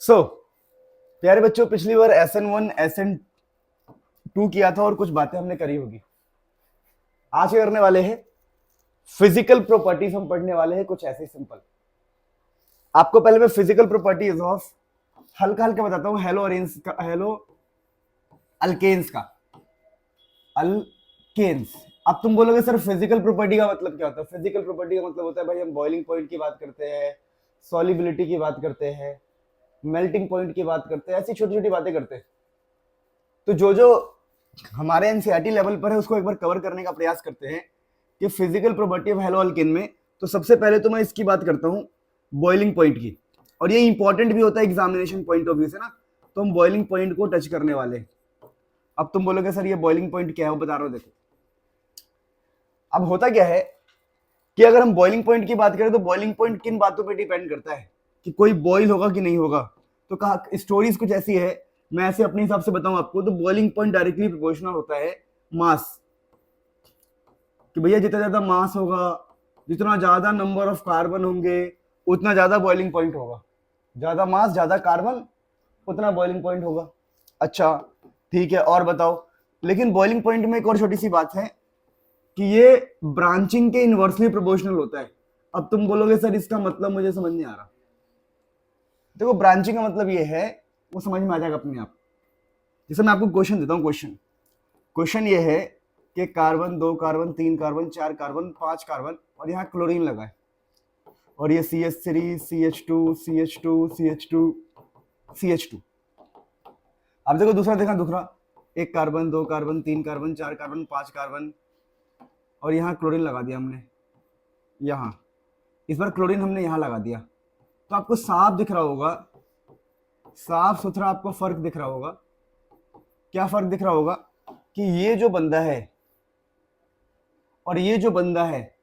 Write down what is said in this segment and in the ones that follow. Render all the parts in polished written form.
प्यारे बच्चों, पिछली बार SN1 SN2 किया था और कुछ बातें हमने करी होगी। आज क्या करने वाले हैं, फिजिकल प्रॉपर्टीज हम पढ़ने वाले हैं, कुछ ऐसे सिंपल। आपको पहले मैं फिजिकल प्रॉपर्टीज ऑफ हल्का हल्का बताता हूं, हेलो अल्केन्स का। अल्केन्स। अब तुम बोलोगे सर फिजिकल प्रॉपर्टी का मतलब क्या होता है? फिजिकल प्रॉपर्टी का मतलब होता है भाई, हम बॉइलिंग पॉइंट की बात करते हैं, सॉल्युबिलिटी की बात करते हैं, मेल्टिंग पॉइंट की बात करते हैं, ऐसी छोटी छोटी बातें करते हैं। तो जो जो हमारे एनसीईआरटी लेवल पर है उसको एक बार कवर करने का प्रयास करते हैं कि physical property of hello alkane में। तो सबसे पहले तो मैं इसकी बात करता हूँ बॉइलिंग पॉइंट की, और ये इंपॉर्टेंट भी होता है एग्जामिनेशन पॉइंट ऑफ व्यू से ना। तो हम बॉइलिंग पॉइंट को टच करने वाले हैं। अब तुम बोलोगे सर ये बॉइलिंग पॉइंट क्या है, वो बता रहा हूँ। देखो अब होता क्या है कि अगर हम बॉइलिंग पॉइंट की बात करें तो बॉइलिंग पॉइंट किन बातों पे डिपेंड करता है कि कोई बॉइल होगा कि नहीं होगा। तो कहा स्टोरीज कुछ ऐसी है, मैं ऐसे अपने हिसाब से बताऊं आपको, तो बॉइलिंग पॉइंट डायरेक्टली प्रोपोर्शनल होता है मास, कि भैया जितना ज्यादा मास होगा, जितना ज्यादा नंबर ऑफ कार्बन होंगे, उतना ज्यादा बॉइलिंग पॉइंट होगा। ज्यादा मास ज्यादा कार्बन, उतना बॉइलिंग पॉइंट होगा। अच्छा ठीक है, और बताओ। लेकिन बॉइलिंग पॉइंट में एक और छोटी सी बात है कि ये ब्रांचिंग के इनवर्सली प्रोपोर्शनल होता है। अब तुम बोलोगे सर इसका मतलब मुझे समझ नहीं आ रहा। देखो ब्रांचिंग का मतलब ये है, वो समझ में आ जाएगा अपने आप। जैसे मैं आपको क्वेश्चन देता हूँ, क्वेश्चन ये है कि carbon, 2 carbon, 3 carbon, 4 carbon, 5 carbon, और यहाँ क्लोरीन लगा है, और ये CH3 CH2 CH2 CH2 CH2। अब देखो दूसरा 1 carbon, 2 carbon, 3 carbon, 4 carbon, 5 carbon, और यहाँ क्लोरीन लगा दिया हमने। यहाँ इस बार क्लोरीन हमने यहाँ लगा दिया, तो आपको साफ दिख रहा होगा, साफ सुथरा आपको फर्क दिख रहा होगा। क्या फर्क दिख रहा होगा कि ये जो बंदा है और ये जो बंदा है,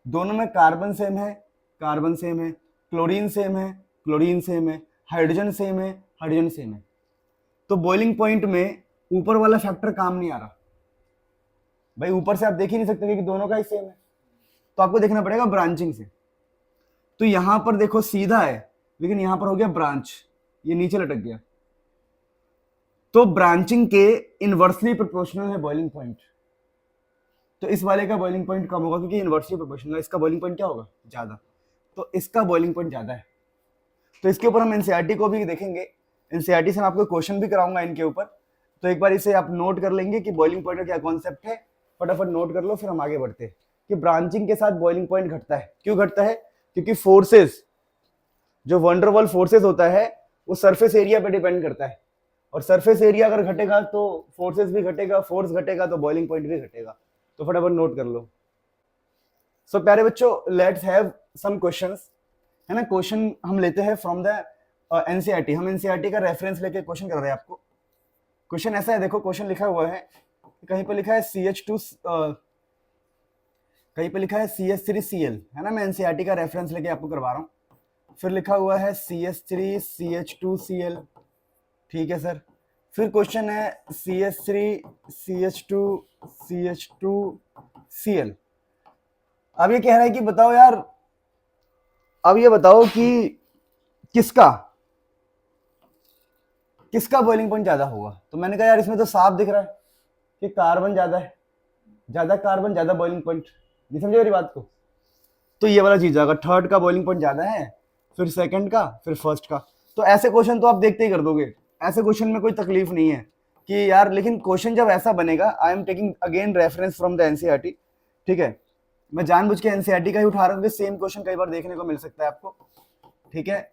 दोनों में कार्बन सेम है, कार्बन सेम है, क्लोरीन सेम है, क्लोरीन सेम है, हाइड्रोजन सेम है, हाइड्रोजन सेम है। तो बॉइलिंग पॉइंट में ऊपर वाला फैक्टर काम नहीं आ रहा भाई। ऊपर से आप देख ही नहीं सकते कि दोनों का ही सेम है, तो आपको देखना पड़ेगा ब्रांचिंग से। तो यहां पर देखो सीधा है, लेकिन यहां पर हो गया ब्रांच, ये नीचे लटक गया। तो ब्रांचिंग के इनवर्सली प्रोपोर्शनल है बॉइलिंग पॉइंट। तो इस वाले का बॉइलिंग पॉइंट कम होगा क्योंकि इनवर्सली प्रोपोर्शनल है। इसका बॉइलिंग पॉइंट क्या होगा? ज्यादा। तो इसका बॉइलिंग पॉइंट ज्यादा है। तो इसके ऊपर हम एनसीईआरटी को भी देखेंगे, एनसीईआरटी से मैं आपको क्वेश्चन भी कराऊंगा इनके ऊपर। तो एक बार इसे आप नोट कर लेंगे कि बॉइलिंग पॉइंट का क्या कॉन्सेप्ट है, फटाफट नोट कर लो, फिर हम आगे बढ़ते हैं। कि ब्रांचिंग के साथ बॉइलिंग पॉइंट घटता है। क्यों घटता है? क्योंकि फोर्सेस, जो वंडरवॉल फोर्सेस होता है, वो सरफेस एरिया पे डिपेंड करता है, और सरफेस एरिया अगर घटेगा तो फोर्सेस भी घटेगा, फोर्स घटेगा तो बॉइलिंग पॉइंट भी घटेगा। तो फटाफट नोट कर लो। सो प्यारे बच्चों, लेट्स हैव सम क्वेश्चंस, है ना। क्वेश्चन हम लेते हैं फ्रॉम द एनसीईआरटी। हम एनसीईआरटी का रेफरेंस लेके क्वेश्चन कर रहे हैं आपको। क्वेश्चन ऐसा है, देखो क्वेश्चन लिखा हुआ है, कहीं पे लिखा है CH2, कहीं पे लिखा है CH3Cl, है ना। मैं एनसीईआरटी का रेफरेंस लेके आपको करवा रहा हूँ। फिर लिखा हुआ है CH3 CH2Cl, ठीक है सर। फिर क्वेश्चन है CH3 CH2 CH2Cl। अब ये कह रहा है कि बताओ यार, अब ये बताओ कि किसका किसका बॉइलिंग पॉइंट ज्यादा होगा। तो मैंने कहा यार इसमें तो साफ दिख रहा है कि कार्बन ज्यादा है, ज्यादा कार्बन ज्यादा बॉइलिंग पॉइंट। नहीं समझे मेरी बात को? तो ये वाला चीज आएगा, थर्ड का बॉइलिंग पॉइंट ज्यादा है, फिर सेकंड का, फिर फर्स्ट का। तो ऐसे क्वेश्चन तो आप देखते ही कर दोगे, ऐसे क्वेश्चन में कोई तकलीफ नहीं है कि यार। लेकिन क्वेश्चन जब ऐसा बनेगा, I am taking again reference from the NCERT, ठीक है। मैं जानबूझ के एनसीईआरटी का ही उठा रहा हूँ, सेम क्वेश्चन कई बार देखने को मिल सकता है आपको, ठीक है।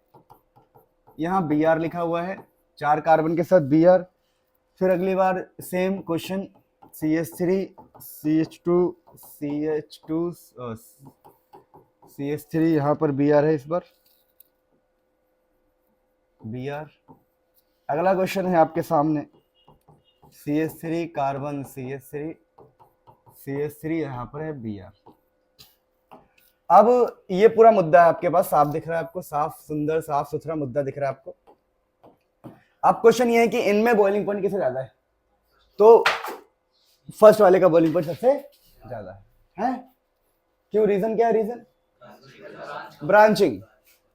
यहाँ Br लिखा हुआ है, 4 कार्बन के साथ Br। फिर अगली बार same question, CH3 CH2 CH3, यहाँ पर Br है इस बार, Br। अगला क्वेश्चन है आपके सामने, CH3 कार्बन CH3 यहाँ पर है Br। अब ये पूरा मुद्दा है आपके पास, साफ दिख रहा है आपको, साफ सुंदर साफ सुथरा मुद्दा दिख रहा है आपको। अब क्वेश्चन ये है कि इनमें बॉइलिंग पॉइंट किससे ज्यादा है? तो फर्स्ट वाले का बॉइलिंग पॉइंट सबसे ज्यादा है। क्यों? रीजन क्या है? Reason branching.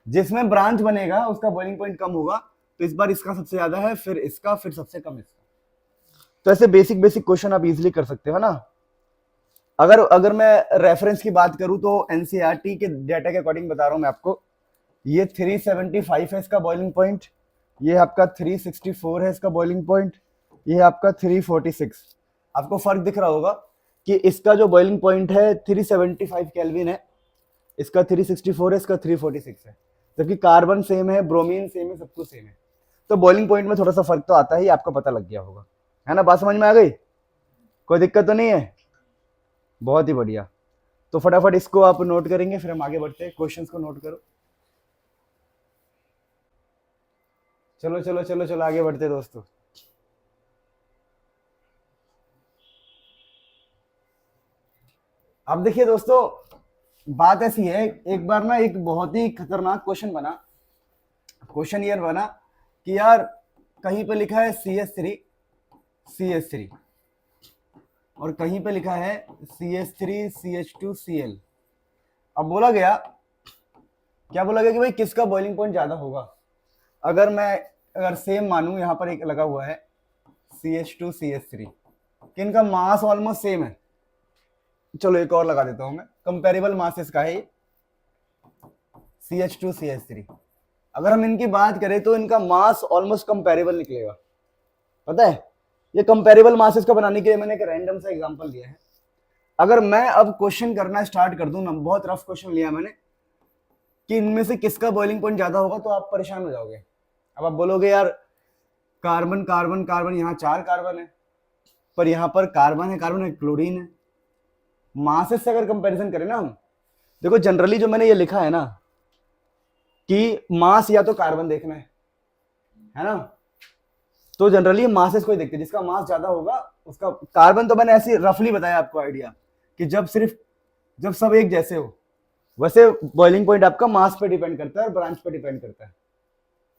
जिसमें ब्रांच बनेगा उसका बॉइलिंग पॉइंट कम होगा, तो इस बार इसका सबसे ज्यादा है, फिर इसका, फिर सबसे कम इसका। तो ऐसे बेसिक बेसिक क्वेश्चन आप इजीली कर सकते हो ना। अगर अगर मैं रेफरेंस की बात करूं तो एनसीईआरटी के डाटा के अकॉर्डिंग बता रहा हूं मैं आपको, ये 375 है इसका बॉइलिंग पॉइंट, ये आपका 364 है इसका बॉइलिंग पॉइंट, ये आपका 346। आपको फर्क दिख रहा होगा कि इसका जो बॉइलिंग पॉइंट है 375 केल्विन है, इसका 364 है, इसका 346 है। जबकि कार्बन सेम है, ब्रोमीन सेम है, सब कुछ सेम है। तो बॉइलिंग पॉइंट में थोड़ा सा फर्क तो आता है, आपको पता लग गया होगा, है ना। बात समझ में आ गई? कोई दिक्कत तो नहीं है? बहुत ही बढ़िया। तो फटाफट इसको आप नोट करेंगे, फिर हम आगे बढ़ते हैं। क्वेश्चंस को नोट करो। चलो चलो चलो चलो आगे बढ़ते हैं दोस्तों। अब देखिए दोस्तों, बात ऐसी है, एक बार ना एक बहुत ही खतरनाक क्वेश्चन बना। क्वेश्चन ये बना कि यार कहीं पे लिखा है CH3 और कहीं पे लिखा है CH3CH2Cl। अब बोला गया, क्या बोला गया कि भाई किसका बॉइलिंग पॉइंट ज्यादा होगा। अगर सेम मानूं, यहां पर एक लगा हुआ है CH2CH3, किनका मास ऑलमोस्ट सेम है। चलो एक और लगा देता हूं मैं, कंपेरेबल मासेस का है CH2CH3। अगर हम इनकी बात करें तो इनका मास ऑलमोस्ट कंपेरेबल निकलेगा। पता है, ये कंपेरेबल मासेस को बनाने के लिए मैंने एक रैंडम सा एग्जांपल दिया है। अगर मैं अब क्वेश्चन करना स्टार्ट कर दूं ना, बहुत रफ क्वेश्चन लिया मैंने कि इनमें से किसका बॉइलिंग पॉइंट ज्यादा होगा, तो आप परेशान हो जाओगे। अब आप बोलोगे यार कार्बन कार्बन कार्बन, यहाँ 4 कार्बन है, पर यहाँ पर कार्बन है, क्लोरीन है। मासेस से अगर कंपैरिजन करें ना हम, देखो जनरली जो मैंने ये लिखा है ना कि मास या तो कार्बन देखना है ना, तो जनरली मासेस को ही देखते हैं, जिसका मास ज्यादा होगा उसका। कार्बन तो मैंने ऐसे रफली बताया आपको आइडिया कि जब सब एक जैसे हो, वैसे बॉइलिंग पॉइंट आपका मास पे डिपेंड करता है और ब्रांच पे डिपेंड करता है।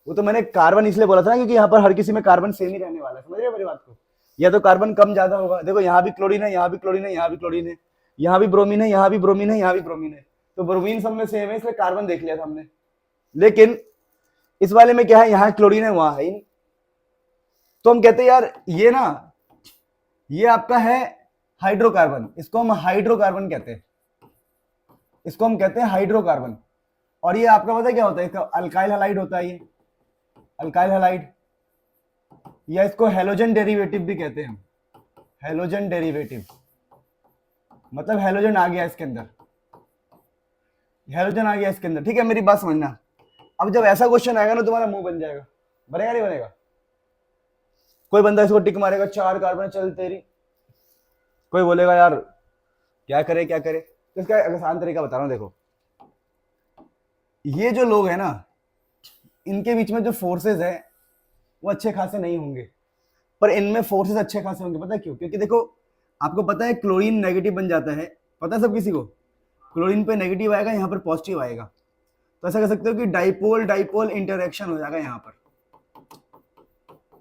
वो तो मैंने कार्बन इसलिए बोला था ना क्योंकि यहाँ पर हर किसी में कार्बन सेम ही रहने वाला है। समझ रहे हो मेरी बात को? या तो कार्बन कम ज्यादा होगा, देखो यहाँ भी क्लोरीन है, यहाँ भी क्लोरीन है, यहाँ भी क्लोरीन है, यहाँ भी ब्रोमीन है, यहाँ भी ब्रोमीन है, यहाँ भी ब्रोमीन है, तो ब्रोमीन सब में सेम है, इसलिए कार्बन देख लिया था हमने। लेकिन इस वाले में क्या है, यहाँ क्लोरीन है, वहां है ही नहीं। तो हम कहते हैं यार ये ना, ये आपका है हाइड्रोकार्बन, इसको हम हाइड्रोकार्बन कहते हैं, इसको हम कहते हैं हाइड्रोकार्बन। और ये आपका पता है क्या होता है, इसका अल्काइल हैलाइड होता है, ये अल्काइल हैलाइड, या इसको हेलोजन डेरिवेटिव भी कहते हैं हम। हेलोजन डेरिवेटिव मतलब हेलोजन आ गया इसके अंदर, हेलोजन आ गया इसके अंदर। ठीक है, मेरी बात समझना। अब जब ऐसा क्वेश्चन आएगा ना, तुम्हारा मुंह बन जाएगा। बनेगा नहीं बनेगा? कोई बंदा इसको टिक मारेगा, 4 कार्बन चल तेरी, कोई बोलेगा यार क्या करे क्या करे। तो इसका आसान तरीका बता रहा हूं, देखो ये जो लोग हैं ना, इनके बीच में जो फोर्सेस है वो अच्छे खासे नहीं होंगे, पर इनमें फोर्सेस अच्छे खासे होंगे। पता है क्यों? क्योंकि देखो आपको पता है क्लोरीन नेगेटिव बन जाता है, पता है सब किसी को, क्लोरीन पे नेगेटिव आएगा, यहाँ पर पॉजिटिव आएगा। तो ऐसा कह सकते हो कि डाइपोल डाइपोल इंटरेक्शन हो जाएगा यहाँ पर,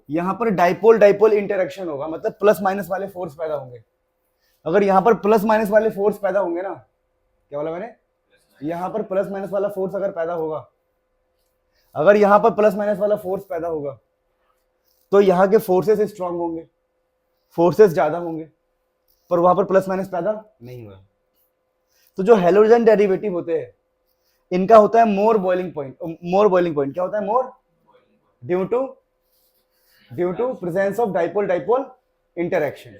यहाँ पर डाइपोल डाइपोल इंटरेक्शन होगा, मतलब प्लस माइनस वाले फोर्स पैदा होंगे। अगर यहाँ पर प्लस माइनस वाले फोर्स पैदा होंगे ना, क्या बोला मैंने, यहाँ पर प्लस माइनस वाला फोर्स अगर पैदा होगा, अगर यहाँ पर प्लस माइनस वाला फोर्स पैदा होगा, तो यहाँ के फोर्सेस स्ट्रांग होंगे, फोर्सेस ज्यादा होंगे, पर वहां पर प्लस माइनस पैदा नहीं हुआ। तो जो हेलोजन डेरिवेटिव होते हैं, इनका होता है more boiling point. More boiling point क्या होता है? More, due to presence of dipole dipole interaction,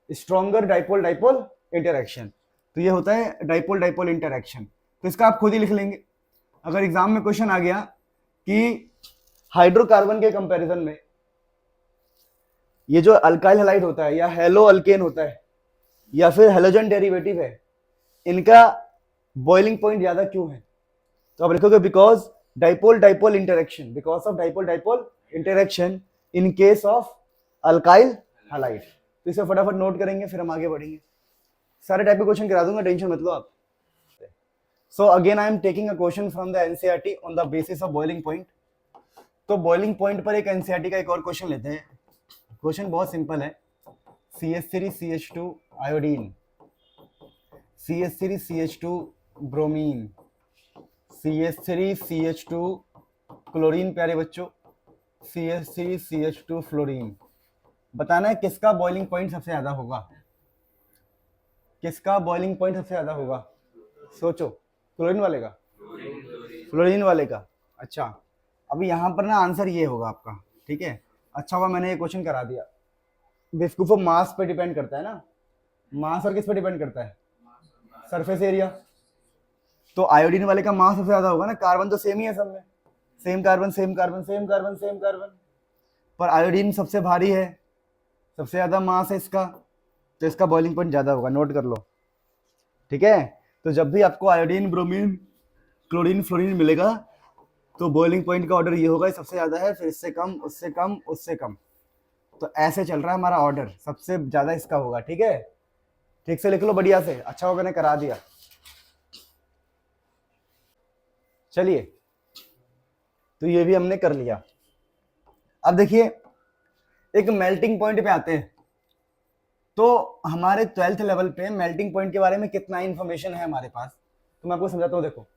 stronger dipole dipole interaction. तो ये होता है डाइपोल डाइपोल इंटरेक्शन। तो इसका आप खुद ही लिख लेंगे। अगर एग्जाम में क्वेश्चन आ गया कि हाइड्रोकार्बन के कंपैरिजन में ये जो अल्काइल हैलाइड होता है या हेलो अल्केन होता है या फिर हेलोजन डेरिवेटिव है, इनका बॉइलिंग पॉइंट ज्यादा क्यों है, तो आप लिखोगे because dipole dipole interaction, because of dipole dipole interaction in case of alkyl halide. तो इसे फटाफट नोट करेंगे, फिर हम आगे बढ़ेंगे। सारे टाइप के क्वेश्चन करा दूंगा, टेंशन मत लो आप। So again I am taking a question from the NCERT on the basis of boiling point. तो बॉइलिंग पॉइंट पर एक एनसीईआरटी का एक और क्वेश्चन लेते हैं। क्वेश्चन बहुत सिंपल है, CH3CH2 iodine, CH3CH2 bromine, CH3CH2 chlorine प्यारे बच्चों, CH3CH2 फ्लोरीन। बताना है किसका बॉइलिंग पॉइंट सबसे ज्यादा होगा, किसका बॉइलिंग पॉइंट सबसे ज्यादा होगा, सोचो। क्लोरीन वाले का, फ्लोरीन वाले का। अच्छा, अब यहाँ पर ना आंसर ये होगा आपका, ठीक है। अच्छा हुआ मैंने ये क्वेश्चन करा दिया। बेवकूफो, मास पे डिपेंड करता है ना, मास और किस पे डिपेंड करता है, सरफेस एरिया। तो आयोडीन वाले का मास सबसे ज्यादा होगा ना, कार्बन तो सेम ही है सब में, same carbon same carbon same carbon same carbon, पर आयोडीन सबसे भारी है, सबसे ज्यादा मास है इसका, तो इसका बॉइलिंग पॉइंट ज्यादा होगा, नोट कर लो, ठीक है। तो जब भी आपको आयोडीन, ब्रोमीन, क्लोरीन, फ्लोरीन मिलेगा तो बॉइलिंग पॉइंट का ऑर्डर ये होगा, सबसे ज्यादा है, फिर इससे कम, उससे कम, उससे कम। तो ऐसे चल रहा है हमारा ऑर्डर, सबसे ज्यादा इसका होगा, ठीक है। ठीक से लिख लो बढ़िया से, अच्छा होगा मैंने करा दिया। चलिए, तो ये भी हमने कर लिया। अब देखिए एक मेल्टिंग पॉइंट पे आते हैं। तो हमारे 12th लेवल पे मेल्टिंग पॉइंट के बारे में कितना इंफॉर्मेशन है हमारे पास, तो मैं आपको समझाता हूँ। देखो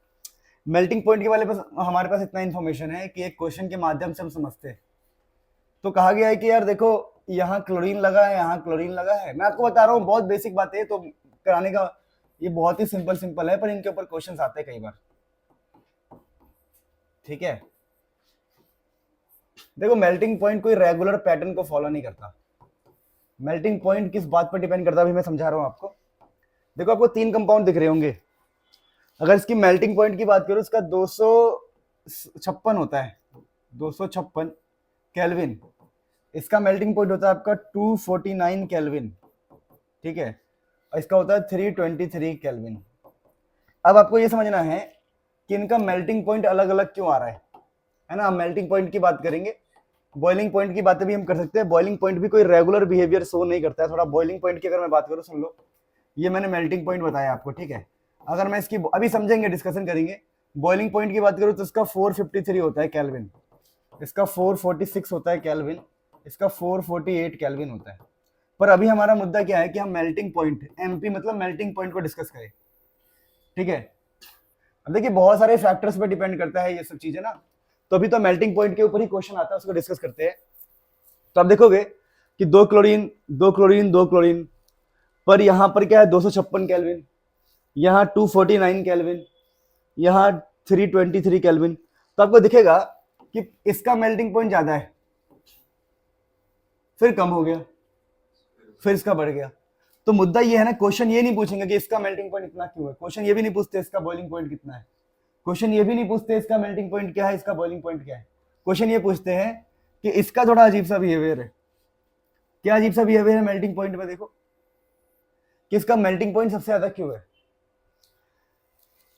मेल्टिंग पॉइंट के बारे में हमारे पास इतना इंफॉर्मेशन है कि एक क्वेश्चन के माध्यम से हम समझते हैं। तो कहा गया है कि यार देखो यहाँ क्लोरीन लगा है, यहाँ क्लोरीन लगा है। मैं आपको बता रहा हूँ बहुत बेसिक बात है, तो कराने का ये बहुत ही सिंपल है, पर इनके ऊपर क्वेश्चन आते हैं कई बार, ठीक है। देखो मेल्टिंग पॉइंट कोई रेगुलर पैटर्न को फॉलो नहीं करता। मेल्टिंग पॉइंट किस बात पर डिपेंड करता है अभी मैं समझा रहा हूं आपको। देखो आपको 3 कंपाउंड दिख रहे होंगे, अगर इसकी मेल्टिंग पॉइंट की बात करूं, इसका 256 होता है, 256 केल्विन। इसका मेल्टिंग पॉइंट होता है आपका 249 केल्विन, ठीक है। और इसका होता है 323 केल्विन। अब आपको ये समझना है कि इनका मेल्टिंग पॉइंट अलग अलग क्यों आ रहा है ना। हम मेल्टिंग पॉइंट की बात करेंगे, बॉइलिंग पॉइंट की बातें भी हम कर सकते हैं। बॉइलिंग पॉइंट भी कोई रेगुलर बिहेवियर शो नहीं करता है। थोड़ा बॉइलिंग पॉइंट की अगर मैं बात करूं, सुन लो, ये मैंने मेल्टिंग पॉइंट बताया आपको, ठीक है। अगर मैं इसकी अभी समझेंगे, डिस्कशन करेंगे। बॉइलिंग पॉइंट की बात करूं तो इसका 453 होता है केल्विन, इसका 446 होता है केल्विन, इसका 448 केल्विन होता है। पर अभी हमारा मुद्दा क्या है कि हम मेल्टिंग पॉइंट, एमपी मतलब मेल्टिंग पॉइंट को डिस्कस करें, ठीक है। अब देखिए बहुत सारे फैक्टर्स पे डिपेंड करता है ये सब चीजें ना, तो अभी तो मेल्टिंग पॉइंट के ऊपर ही क्वेश्चन आता है, उसको डिस्कस करते हैं। तो आप देखोगे कि 2 क्लोरीन 2 क्लोरीन 2 क्लोरीन, पर यहां पर क्या है 256 केल्विन, यहाँ 249 केल्विन, यहाँ 323 केल्विन। तो आपको दिखेगा कि इसका मेल्टिंग पॉइंट ज्यादा है, फिर कम हो गया, फिर इसका बढ़ गया। तो मुद्दा ये है ना, क्वेश्चन ये नहीं पूछेंगे कि इसका मेल्टिंग पॉइंट इतना क्यों है, क्वेश्चन ये भी नहीं पूछते इसका बॉइलिंग पॉइंट कितना है, क्वेश्चन ये भी नहीं पूछते इसका मेल्टिंग पॉइंट क्या है, इसका बॉइलिंग पॉइंट क्या है। क्वेश्चन ये पूछते हैं कि इसका थोड़ा अजीब सा बिहेवियर है। क्या अजीब सा बिहेवियर है मेल्टिंग पॉइंट में, देखो कि इसका मेल्टिंग पॉइंट सबसे ज्यादा क्यों है।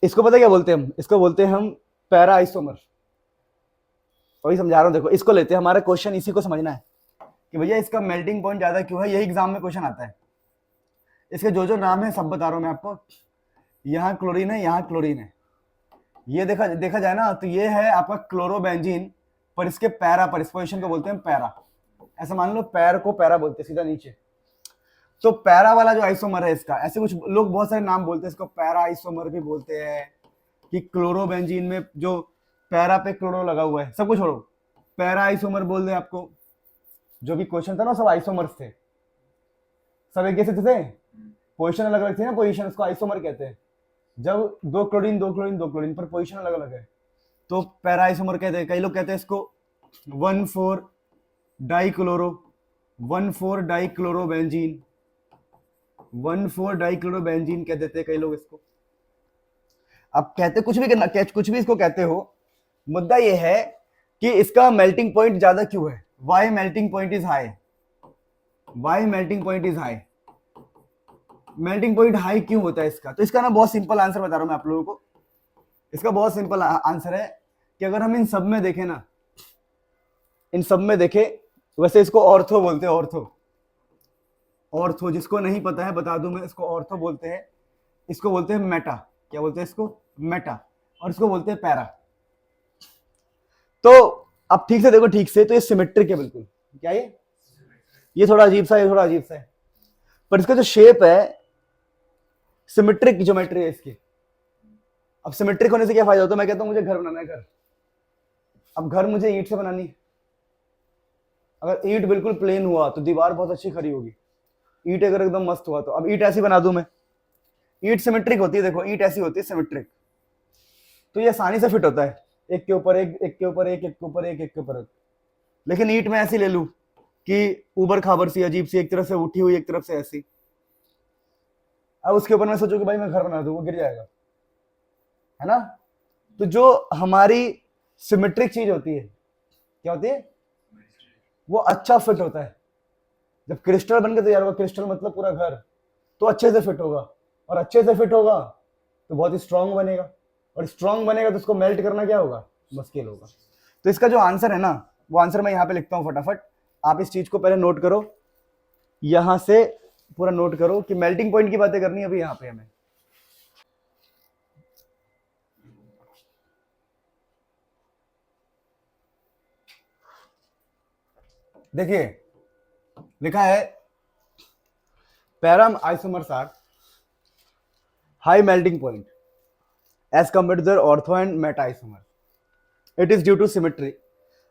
इसको पता क्या बोलते हैं हम, इसको बोलते हैं हम पैरा आइसोमर। वही समझा रहा हूं, देखो इसको लेते हैं, हमारा क्वेश्चन इसी को समझना है कि भैया इसका मेल्टिंग पॉइंट ज्यादा क्यों है, यही एग्जाम में क्वेश्चन आता है। इसके जो जो नाम है सब बता रहा हूं मैं आपको। यहाँ क्लोरीन है, यहाँ क्लोरीन है, ये देखा जाए ना तो ये है आपका क्लोरोबेंजीन, पर इसके पैरा पर, इस पोजीशन को बोलते हैं पैरा। ऐसा मान लो पैर को पैरा बोलते हैं, सीधा नीचे। तो पैरा वाला जो आइसोमर है इसका, ऐसे कुछ लोग बहुत सारे नाम बोलते हैं इसको, पैरा आइसोमर भी बोलते हैं, कि क्लोरोबेंजीन में जो पैरा पे क्लोरो लगा हुआ है, सब कुछ छोड़ो, पैरा आइसोमर बोल दें आपको। जो भी क्वेश्चन था ना सब आइसोमर्स थे, सब एक जैसे थे, पोजीशन अलग अलग थी ना, पोजीशन, उसको आइसोमर कहते हैं। जब 2 क्लोरीन 2 क्लोरीन 2 क्लोरीन पर पोजीशन अलग अलग है तो पैरा आइसोमर कहते हैं। कई लोग कहते हैं इसको 1,4 डाइक्लोरो, 1,4 डाइक्लोरोबेंजीन, 1,4 डाइक्लोरोबेंजीन कह देते हैं कई लोग इसको। अब कहते कुछ भी करना, कुछ भी इसको कहते हो, मुद्दा ये है कि इसका मेल्टिंग पॉइंट ज्यादा क्यों है, why melting point is high, why melting point is high. Melting point high क्यों होता है इसका, तो इसका ना बहुत सिंपल आंसर बता रहा हूं मैं आप लोगों को। इसका बहुत सिंपल आंसर है कि अगर हम इन सब में देखें ना, इन सब में देखें, वैसे इसको ऑर्थो बोलते हैं, ऑर्थो, ऑर्थो जिसको नहीं पता है बता दूं मैं, इसको ऑर्थो बोलते हैं, इसको बोलते हैं मेटा, क्या बोलते हैं इसको, मेटा, और इसको बोलते हैं पैरा। तो अब ठीक से देखो, ठीक से, तो ये सिमेट्रिक है बिल्कुल। क्या ये थोड़ा अजीब सा है, थोड़ा अजीब सा है, पर इसका जो शेप है सिमेट्रिक ज्योमेट्री है इसकी। अब सिमेट्रिक होने से क्या फायदा होता है, मैं कहता हूं मुझे घर बनाना है, घर, अब घर मुझे ईंट से बनानी है। अगर ईंट बिल्कुल प्लेन हुआ तो दीवार बहुत अच्छी खड़ी होगी, ईंट अगर एकदम मस्त हुआ तो। अब ईंट ऐसी बना दूं मैं, ईंट सिमेट्रिक होती है, देखो ईंट ऐसी होती है सिमेट्रिक, तो ये आसानी से फिट होता है, एक के ऊपर एक, एक के ऊपर एक, एक के ऊपर एक, एक के ऊपर एक। लेकिन ईंट में ऐसी ले लूं कि ऊबर खाबर सी, अजीब सी, एक तरफ से उठी हुई एक तरफ से ऐसी, अब उसके ऊपर मैं सोचूं कि भाई मैं घर बना दूं, वो गिर जाएगा, है ना। तो जो हमारी सिमेट्रिक चीज होती है, क्या होती है, वो अच्छा फिट होता है। जब क्रिस्टल बन के तैयार होगा, क्रिस्टल मतलब पूरा घर, तो अच्छे से फिट होगा, और अच्छे से फिट होगा तो बहुत ही स्ट्रांग बनेगा, और स्ट्रांग बनेगा तो उसको मेल्ट करना क्या होगा, मुश्किल होगा। तो इसका जो आंसर है ना, वो आंसर मैं यहाँ पे लिखता हूँ फटाफट, आप इस चीज को पहले नोट करो, यहां से पूरा नोट करो कि मेल्टिंग पॉइंट की बातें करनी है अभी यहाँ पे हमें। देखिए लिखा है para isomers are high melting point as compared to their ortho and meta isomer, it is due to symmetry.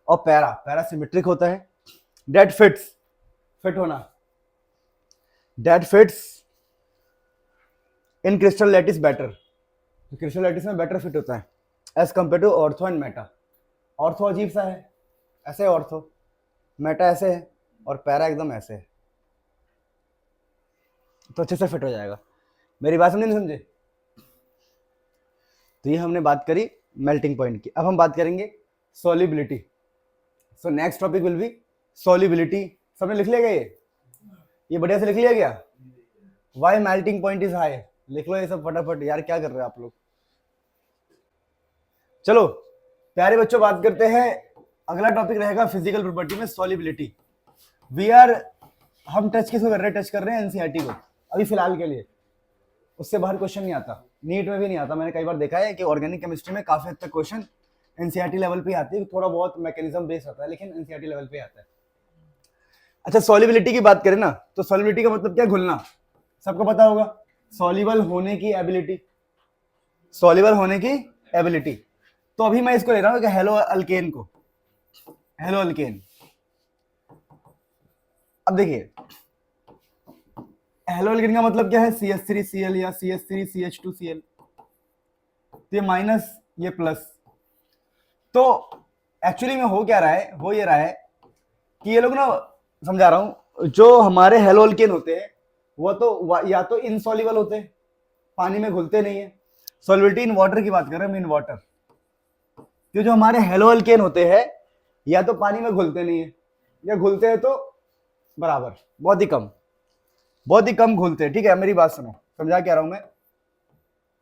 और पैरा सिमेट्रिक होता है, डेट फिट्स, फिट होना, that fits in crystal lattice better, crystal lattice में better fit होता है as compared to ortho and meta. Ortho अजीब सा है, ऐसे है ऑर्थो, मेटा ऐसे है, और पैरा एकदम ऐसे है, तो अच्छे से फिट हो जाएगा। मेरी बात समझे नहीं समझे। तो ये हमने बात करी मेल्टिंग पॉइंट की। अब हम बात करेंगे solubility. So next topic will be solubility. सबने लिख लिया क्या ये बढ़िया से लिख लिया क्या, why melting point is high, लिख लो ये सब फटाफट। यार क्या कर रहे हैं आप लोग। चलो प्यारे बच्चों बात करते हैं, अगला टॉपिक रहेगा फिजिकल प्रॉपर्टी में सॉल्युबिलिटी। हम टच किसको कर रहे हैं, टच कर रहे हैं एनसीईआरटी को अभी फिलहाल के लिए, उससे बाहर क्वेश्चन नहीं आता, नीट में भी नहीं आता। मैंने कई बार देखा है कि ऑर्गेनिक केमिस्ट्री में काफी हद तक क्वेश्चन एनसीईआरटी लेवल पे आती है, थोड़ा बहुत मैकेनिज्म बेस्ड होता है, लेकिन एनसीईआरटी लेवल पे आता है। अच्छा सॉल्युबिलिटी की बात करें ना, तो सॉल्युबिलिटी का मतलब क्या, घुलना, सबको पता होगा, सॉल्युबल होने की एबिलिटी, सॉल्युबल होने की एबिलिटी। तो अभी मैं इसको ले रहा हूं कि हेलो अल्केन को, हेलो अल्केन। अब देखिए हेलो अल्केन का मतलब क्या है, CH3Cl या CH3CH2Cl, ये माइनस ये प्लस। तो एक्चुअली में हो क्या रहा है, हो ये रहा है कि ये लोग ना, समझा रहा हूं, जो हमारे हेलो अल्केन होते हैं वो तो या तो इनसॉल्युबल होते हैं, पानी में घुलते नहीं है, सॉल्युबिलिटी इन वाटर की बात कर रहे हैं, इन वाटर। तो जो हमारे हेलो अल्केन होते हैं या तो पानी में घुलते नहीं है, या घुलते हैं तो बराबर, बहुत ही कम घुलते हैं। ठीक है मेरी बात सुनो, समझा क्या रहा हूं मैं,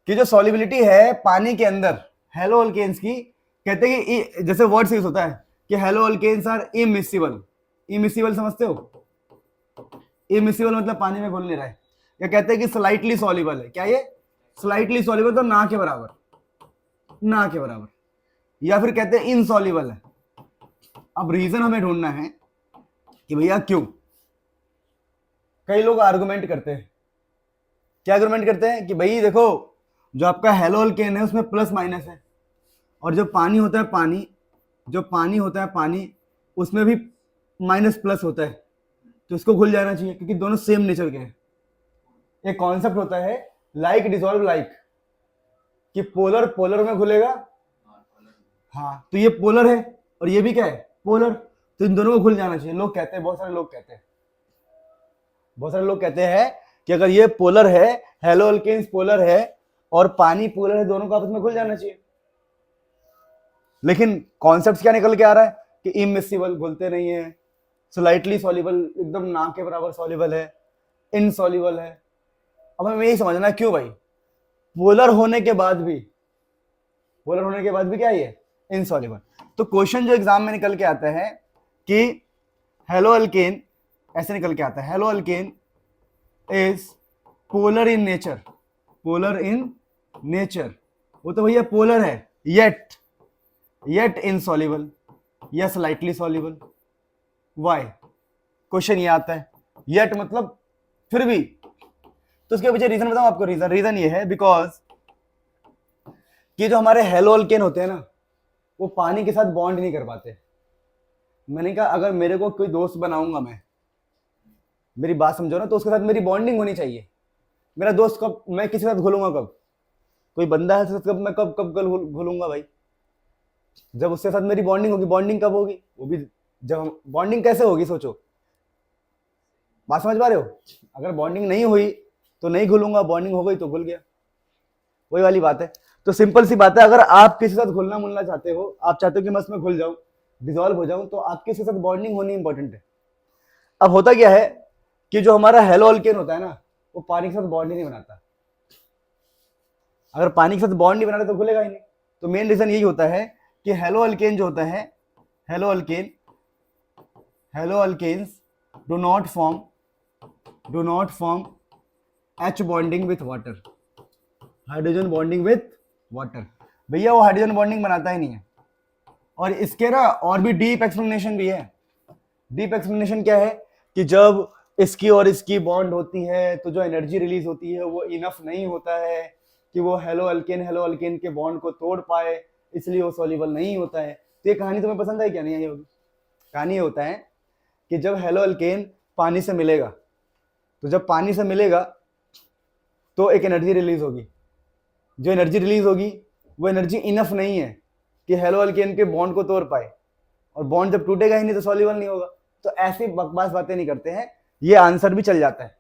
कि जो सॉल्युबिलिटी है पानी के अंदर हेलो अल्केन्स की, कहते हैं कि जैसे वर्ड यूज होता है कि haloalkanes are immiscible, immiscible समझते हो, इमिसिबल मतलब पानी में घुल नहीं रहा है। या कहते हैं कि स्लाइटली सॉल्युबल है, क्या ये स्लाइटली सॉल्युबल, तो ना के बराबर, ना के बराबर। या फिर कहते हैं इनसॉल्युबल है। अब रीजन हमें ढूंढना है कि भैया क्यों। कई लोग आर्गुमेंट करते हैं, क्या आर्गुमेंट करते हैं कि भाई देखो जो आपका हेलो अल्केन है उसमें प्लस माइनस है, और जो पानी होता है पानी, जो पानी होता है पानी उसमें भी माइनस प्लस होता है, तो इसको घुल जाना चाहिए क्योंकि दोनों सेम नेचर के हैं। एक कॉन्सेप्ट होता है लाइक डिसॉल्व लाइक, कि पोलर पोलर में घुलेगा, हाँ तो ये पोलर है और ये भी क्या है पोलर, तो इन दोनों को घुल जाना चाहिए। लोग कहते हैं, बहुत सारे लोग कहते हैं, बहुत सारे लोग कहते हैं कि अगर ये पोलर है, हेलो अल्केन्स पोलर है और पानी पोलर है, दोनों को आपस में घुल जाना चाहिए। लेकिन कॉन्सेप्ट क्या निकल के आ रहा है कि इमिसिबल घुलते नहीं है, स्लाइटली सॉल्युबल एकदम ना के बराबर सॉल्युबल है, इनसॉल्युबल है। अब हमें यही समझना है क्यों भाई, पोलर होने के बाद भी, पोलर होने के बाद भी क्या है इनसॉल्युबल। तो क्वेश्चन जो एग्जाम में निकल के आता है कि हेलो अल्केन, ऐसे निकल के आता है hello alkane is polar in nature, polar in nature, वो तो भैया पोलर है, येट इनसॉल्युबल या स्लाइटली सॉल्युबल। वाई, क्वेश्चन ये आता है येट मतलब फिर भी, तो उसके पीछे रीजन बताऊं आपको। रीजन ये है बिकॉज कि जो हमारे हेलो अल्केन होते हैं ना, वो पानी के साथ बॉन्ड नहीं कर पाते। मैंने कहा अगर मेरे को कोई दोस्त बनाऊंगा मैं, मेरी बात समझो ना, तो उसके साथ मेरी बॉन्डिंग होनी चाहिए। मेरा दोस्त कब, मैं किसी के साथ घुलूंगा कब, कोई बंदा है उसके साथ कब मैं कब कब घुलूंगा भाई, जब उसके साथ मेरी बॉन्डिंग होगी। बॉन्डिंग कब होगी, वो भी जब, बॉन्डिंग कैसे होगी सोचो, बात समझ पा रहे हो। अगर बॉन्डिंग नहीं हुई तो नहीं घुलूंगा, बॉन्डिंग हो गई तो घुल गया, वही वाली बात है। तो सिंपल सी बात है, अगर आप किसी के साथ घुलना मुलना चाहते हो, आप चाहते हो कि मैं उसमें घुल जाऊं, डिजोल्व हो जाऊं, तो आपके साथ बॉन्डिंग होनी इंपॉर्टेंट है। अब होता क्या है कि जो हमारा हेलो अल्केन होता है ना, वो पानी के साथ बॉन्ड ही नहीं बनाता। अगर पानी के साथ बॉन्ड नहीं बनाता तो घुलेगा ही नहीं। तो मेन रीजन यही होता है कि हेलो अल्केन जो होता है, haloalkanes do not form H bonding with water, hydrogen bonding with water. भैया वो हाइड्रोजन बॉन्डिंग बनाता ही नहीं है। और इसके ना और भी डीप एक्सप्लेनेशन भी है। डीप एक्सप्लेनेशन क्या है कि जब इसकी और इसकी बॉन्ड होती है तो जो एनर्जी रिलीज होती है वो इनफ नहीं होता है कि वो हेलो अल्केन के बॉन्ड को तोड़ पाए, इसलिए वो सॉल्युबल नहीं होता है। तो ये कहानी तुम्हें पसंद आई क्या, नहीं आई होगी। कहानी ये होता है कि जब हेलो अल्केन पानी से मिलेगा, तो जब पानी से मिलेगा तो एक एनर्जी रिलीज होगी। जो एनर्जी रिलीज होगी वो एनर्जी इनफ नहीं है कि हेलो अल्केन के बॉन्ड को तोड़ पाए, और बॉन्ड जब टूटेगा ही नहीं तो सॉल्युबल नहीं होगा। तो ऐसी बकवास बातें नहीं करते हैं, ये आंसर भी चल जाता है।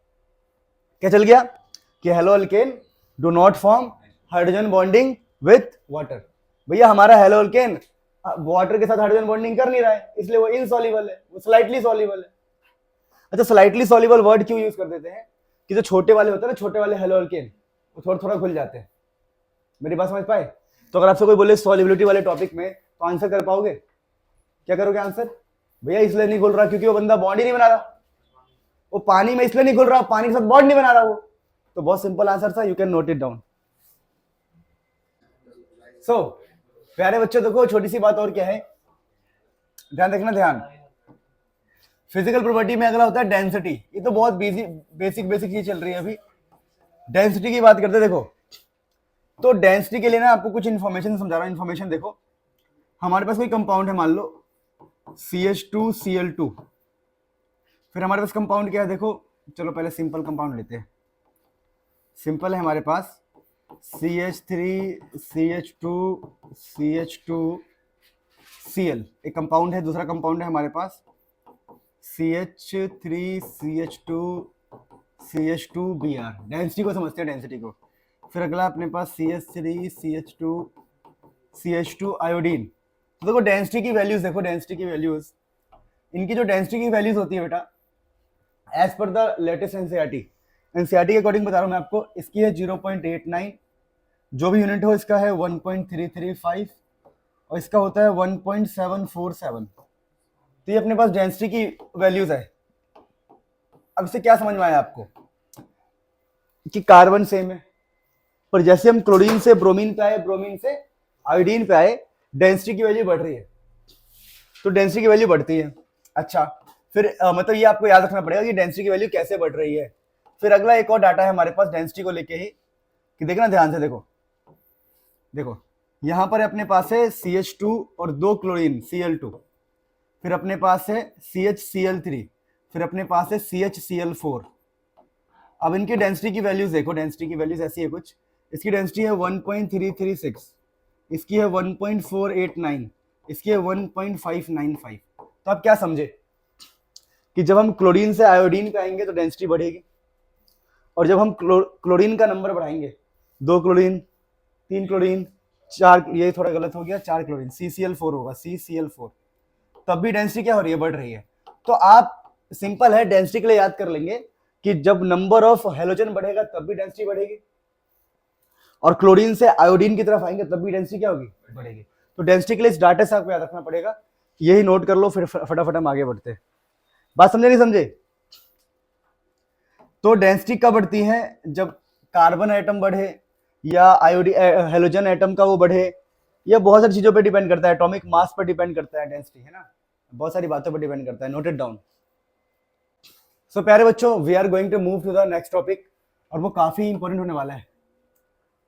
क्या चल गया कि hello alkane do not form hydrogen bonding with water. भैया हमारा हेलो अल्केन वाटर के साथ हाइड्रोजन बॉन्डिंग कर नहीं रहा है, इसलिए वो इनसॉल्युबल है, वो स्लाइटली सॉल्युबल है। अच्छा, स्लाइटली सॉल्युबल वर्ड क्यों यूज कर देते हैं कि जो छोटे वाले होते हैं ना, छोटे वाले हेलो अल्केन, वो थोड़ा थोड़ा घुल जाते हैं। मेरी बात समझ पाए। तो अगर आपसे कोई बोले सॉल्युबिलिटी वाले टॉपिक में, तो आंसर कर पाओगे, क्या करोगे आंसर। भैया इसलिए नहीं घुल रहा क्योंकि वो बंदा बॉन्ड ही नहीं बना रहा, वो पानी में इसलिए नहीं घुल रहा, पानी के साथ बॉन्ड नहीं बना रहा वो। तो बहुत सिंपल आंसर था, you can note it down. So प्यारे बच्चों देखो, छोटी सी बात और क्या है, ध्यान रखना, ध्यान। फिजिकल प्रॉपर्टी में अगला होता है डेंसिटी। ये तो बहुत बेसिक चीज चल रही है अभी। डेंसिटी की बात करते हैं। देखो, तो डेंसिटी के लिए ना आपको कुछ इन्फॉर्मेशन समझा रहा हूं। इन्फॉर्मेशन देखो, हमारे पास कोई कंपाउंड है, मान लो CH2Cl2। फिर हमारे पास कंपाउंड क्या है, देखो चलो पहले सिंपल कंपाउंड लेते हैं। सिंपल है हमारे पास CH3CH2CH2Cl एक कंपाउंड है। दूसरा कंपाउंड है हमारे पास CH3CH2CH2Br। डेंसिटी को समझते हैं, डेंसिटी को। फिर अगला अपने पास CH3CH2CH2 आयोडीन। तो देखो डेंसिटी की वैल्यूज, देखो डेंसिटी की वैल्यूज, इनकी जो डेंसिटी की वैल्यूज होती है बेटा, as per the latest NCERT के अकॉर्डिंग बता रहा हूं मैं आपको। इसकी है 0.89, जो भी यूनिट हो इसका है 1.335, और इसका होता है 1.747। तो ये अपने पास डेंसिटी की वैल्यूज है। अब इससे क्या समझ में आया आपको कि कार्बन सेम है, पर जैसे हम क्लोरीन से ब्रोमीन पे आए, ब्रोमीन से आयोडीन पे आए, डेंसिटी की वैल्यू बढ़ रही है। तो डेंसिटी की वैल्यू बढ़ती है। अच्छा, फिर मतलब ये आपको याद रखना पड़ेगा कि डेंसिटी की वैल्यू कैसे बढ़ रही है। फिर अगला एक और डाटा है हमारे पास डेंसिटी को लेके ही, कि देखना ध्यान से, देखो देखो यहां पर अपने पास है CH2 और 2 क्लोरीन Cl2, फिर अपने पास है CHCl3, फिर अपने पास है CHCl4। अब इनकी डेंसिटी की वैल्यूज देखो, डेंसिटी की वैल्यूज ऐसी है कुछ। इसकी डेंसिटी है 1.336, इसकी है 1.489, इसकी है 1.595। तो आप क्या समझे कि जब हम क्लोरीन से आयोडीन पे आएंगे तो डेंसिटी बढ़ेगी, और जब हम क्लोरीन का नंबर बढ़ाएंगे, 2 क्लोरीन, 3 क्लोरीन, 4, ये थोड़ा गलत हो गया, 4 क्लोरीन, CCl4 होगा, CCl4, तब भी डेंसिटी क्या हो रही है, बढ़ रही है। तो आप सिंपल है, डेंसिटी के लिए याद कर लेंगे कि जब नंबर ऑफ हेलोजन बढ़ेगा तब भी डेंसिटी बढ़ेगी, और क्लोरीन से आयोडीन की तरफ आएंगे तब भी डेंसिटी क्या होगी, बढ़ेगी। तो डेंसिटी के लिए इस डाटा से आपको याद रखना पड़ेगा, यही नोट कर लो, फिर फटाफट हम आगे बढ़ते हैं। बात समझे नहीं समझे। तो डेंसिटी कब बढ़ती है, जब कार्बन एटम बढ़े या आयोडीन हेलोजन एटम का वो बढ़े, या बहुत सारी चीजों पर डिपेंड करता है, एटॉमिक मास पर डिपेंड करता है डेंसिटी, है ना, बहुत सारी बातों पर डिपेंड करता है। Note it down. सो प्यारे बच्चों, we are going to move to the next topic, और वो काफी इंपॉर्टेंट होने वाला है,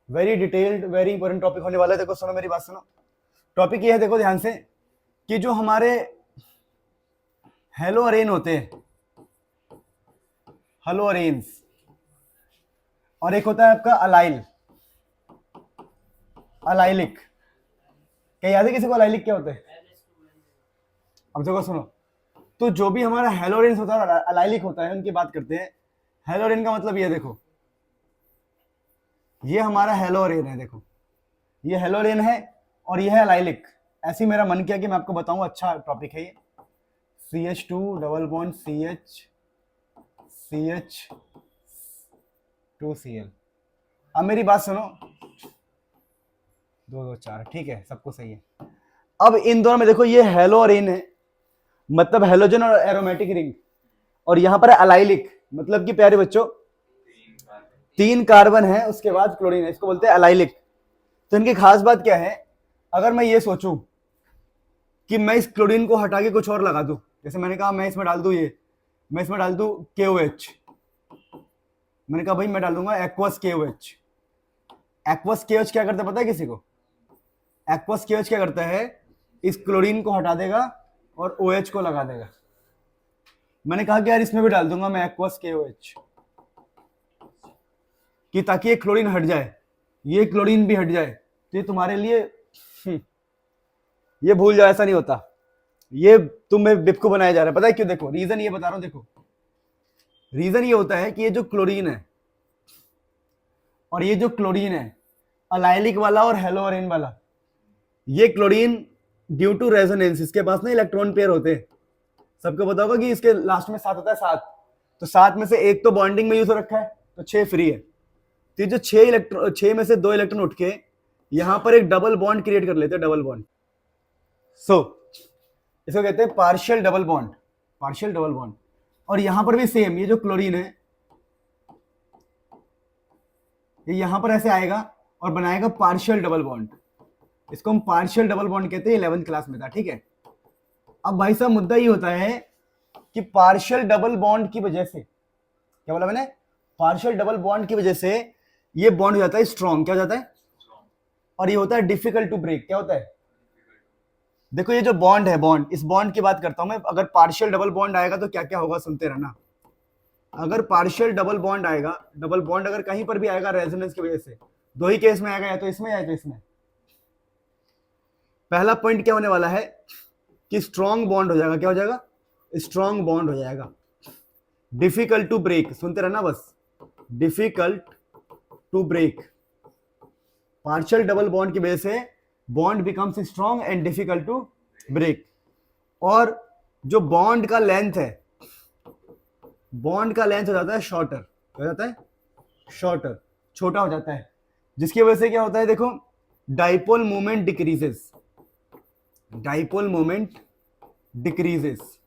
very detailed, very important topic होने वाला है। देखो सुनो, मेरी बात सुनो, टॉपिक ये है, देखो ध्यान से, कि जो हमारे हेलो अरेन होते हैं, हेलो अरेन्स, और एक होता है आपका अलाइल, अलाइलिक। क्या याद है किसी को अलाइलिक क्या होता है? अब देखो सुनो, तो जो भी हमारा हेलोरेन होता है और अलाइलिक होता है उनकी बात करते हैं। हेलोरेन का मतलब ये देखो, ये हमारा हेलोरेन है, देखो ये हेलोरेन है और ये है अलाइलिक। ऐसे ही मेरा मन किया कि मैं आपको बताऊं, अच्छा टॉपिक है ये। CH2 double bond CH2Cl। अब मेरी बात सुनो, 2 2 4, ठीक है, सबको सही है। अब इन दोनों में देखो, ये हेलोरेन है मतलब हेलोजन और एरोमेटिक रिंग, और यहां पर अलाइलिक मतलब कि प्यारे बच्चों 3 कार्बन है, उसके बाद क्लोरीन है, इसको बोलते हैं अलाइलिक। तो इनकी खास बात क्या है, अगर मैं ये सोचूं कि मैं इस क्लोरीन को हटा के कुछ और लगा दूं, जैसे मैंने कहा मैं इसमें डाल दूं मैं इसमें डाल दूं KOH, मैंने कहा भाई मैं डाल दूंगा एक्वस KOH। एक्वस KOH क्या करता है पता है किसी को? एक्वस KOH क्या करता है, इस क्लोरीन को हटा देगा और OH को लगा देगा। मैंने कहा कि यार इसमें भी डाल दूंगा मैं एक्वस KOH, कि ताकि ये क्लोरीन हट जाए, ये क्लोरीन भी हट जाए। तो ये तुम्हारे लिए ये भूल जाओ, ऐसा नहीं होता, ये तुम्हें बिपको बनाया जा रहा है। पता है क्यों? देखो रीजन ये बता रहा हूं, देखो रीजन ये होता है कि ये जो क्लोरीन है और ये जो क्लोरीन है, अलाइलिक वाला और हेलोरेन वाला, ये क्लोरीन ड्यू टू रेजोनेंस, इसके पास ना इलेक्ट्रॉन पेयर होते हैं। सबको पता होगा कि इसके लास्ट में 7 होता है, 7। तो 7 में से एक तो बॉन्डिंग में यूज हो रखा है, तो 6 फ्री है। तो जो 6 में से 2 इलेक्ट्रॉन उठ के यहां पर एक डबल बॉन्ड क्रिएट कर लेते हैं, डबल बॉन्ड। इसको कहते हैं partial double bond, partial double bond. और यहां पर भी सेम, ये जो क्लोरीन है ये यहां पर ऐसे आएगा और बनाएगा पार्शियल डबल बॉन्ड। इसको हम पार्शियल डबल बॉन्ड कहते हैं, 11th क्लास में था, ठीक है। अब भाई साहब मुद्दा ये होता है कि पार्शियल डबल बॉन्ड की वजह से, क्या बोला मैंने, पार्शियल डबल बॉन्ड की वजह से ये बॉन्ड हो जाता है स्ट्रॉन्ग। क्या हो जाता है? और ये होता है डिफिकल्ट टू ब्रेक। क्या होता है? देखो ये जो बॉन्ड है, बॉन्ड, इस बॉन्ड की बात करता हूं मैं। अगर पार्शियल डबल बॉन्ड आएगा तो क्या क्या होगा, सुनते रहना। अगर पार्शियल डबल बॉन्ड आएगा, डबल बॉन्ड अगर कहीं पर भी आएगा रेजोनेंस की वजह से, 2 ही केस में आएगा, या तो इसमें या तो इसमें। पहला पॉइंट क्या होने वाला है कि स्ट्रॉन्ग बॉन्ड हो जाएगा। क्या हो जाएगा? स्ट्रॉन्ग बॉन्ड हो जाएगा। डिफिकल्ट टू ब्रेक, सुनते रहना बस, difficult to break. Partial double bond की वजह से bond becomes strong and difficult to break. और जो बॉन्ड का लेंथ है, बॉन्ड का लेंथ हो जाता है शॉर्टर। हो जाता है शॉर्टर, छोटा हो जाता है, जिसकी वजह से क्या होता है, देखो dipole moment decreases, dipole moment decreases.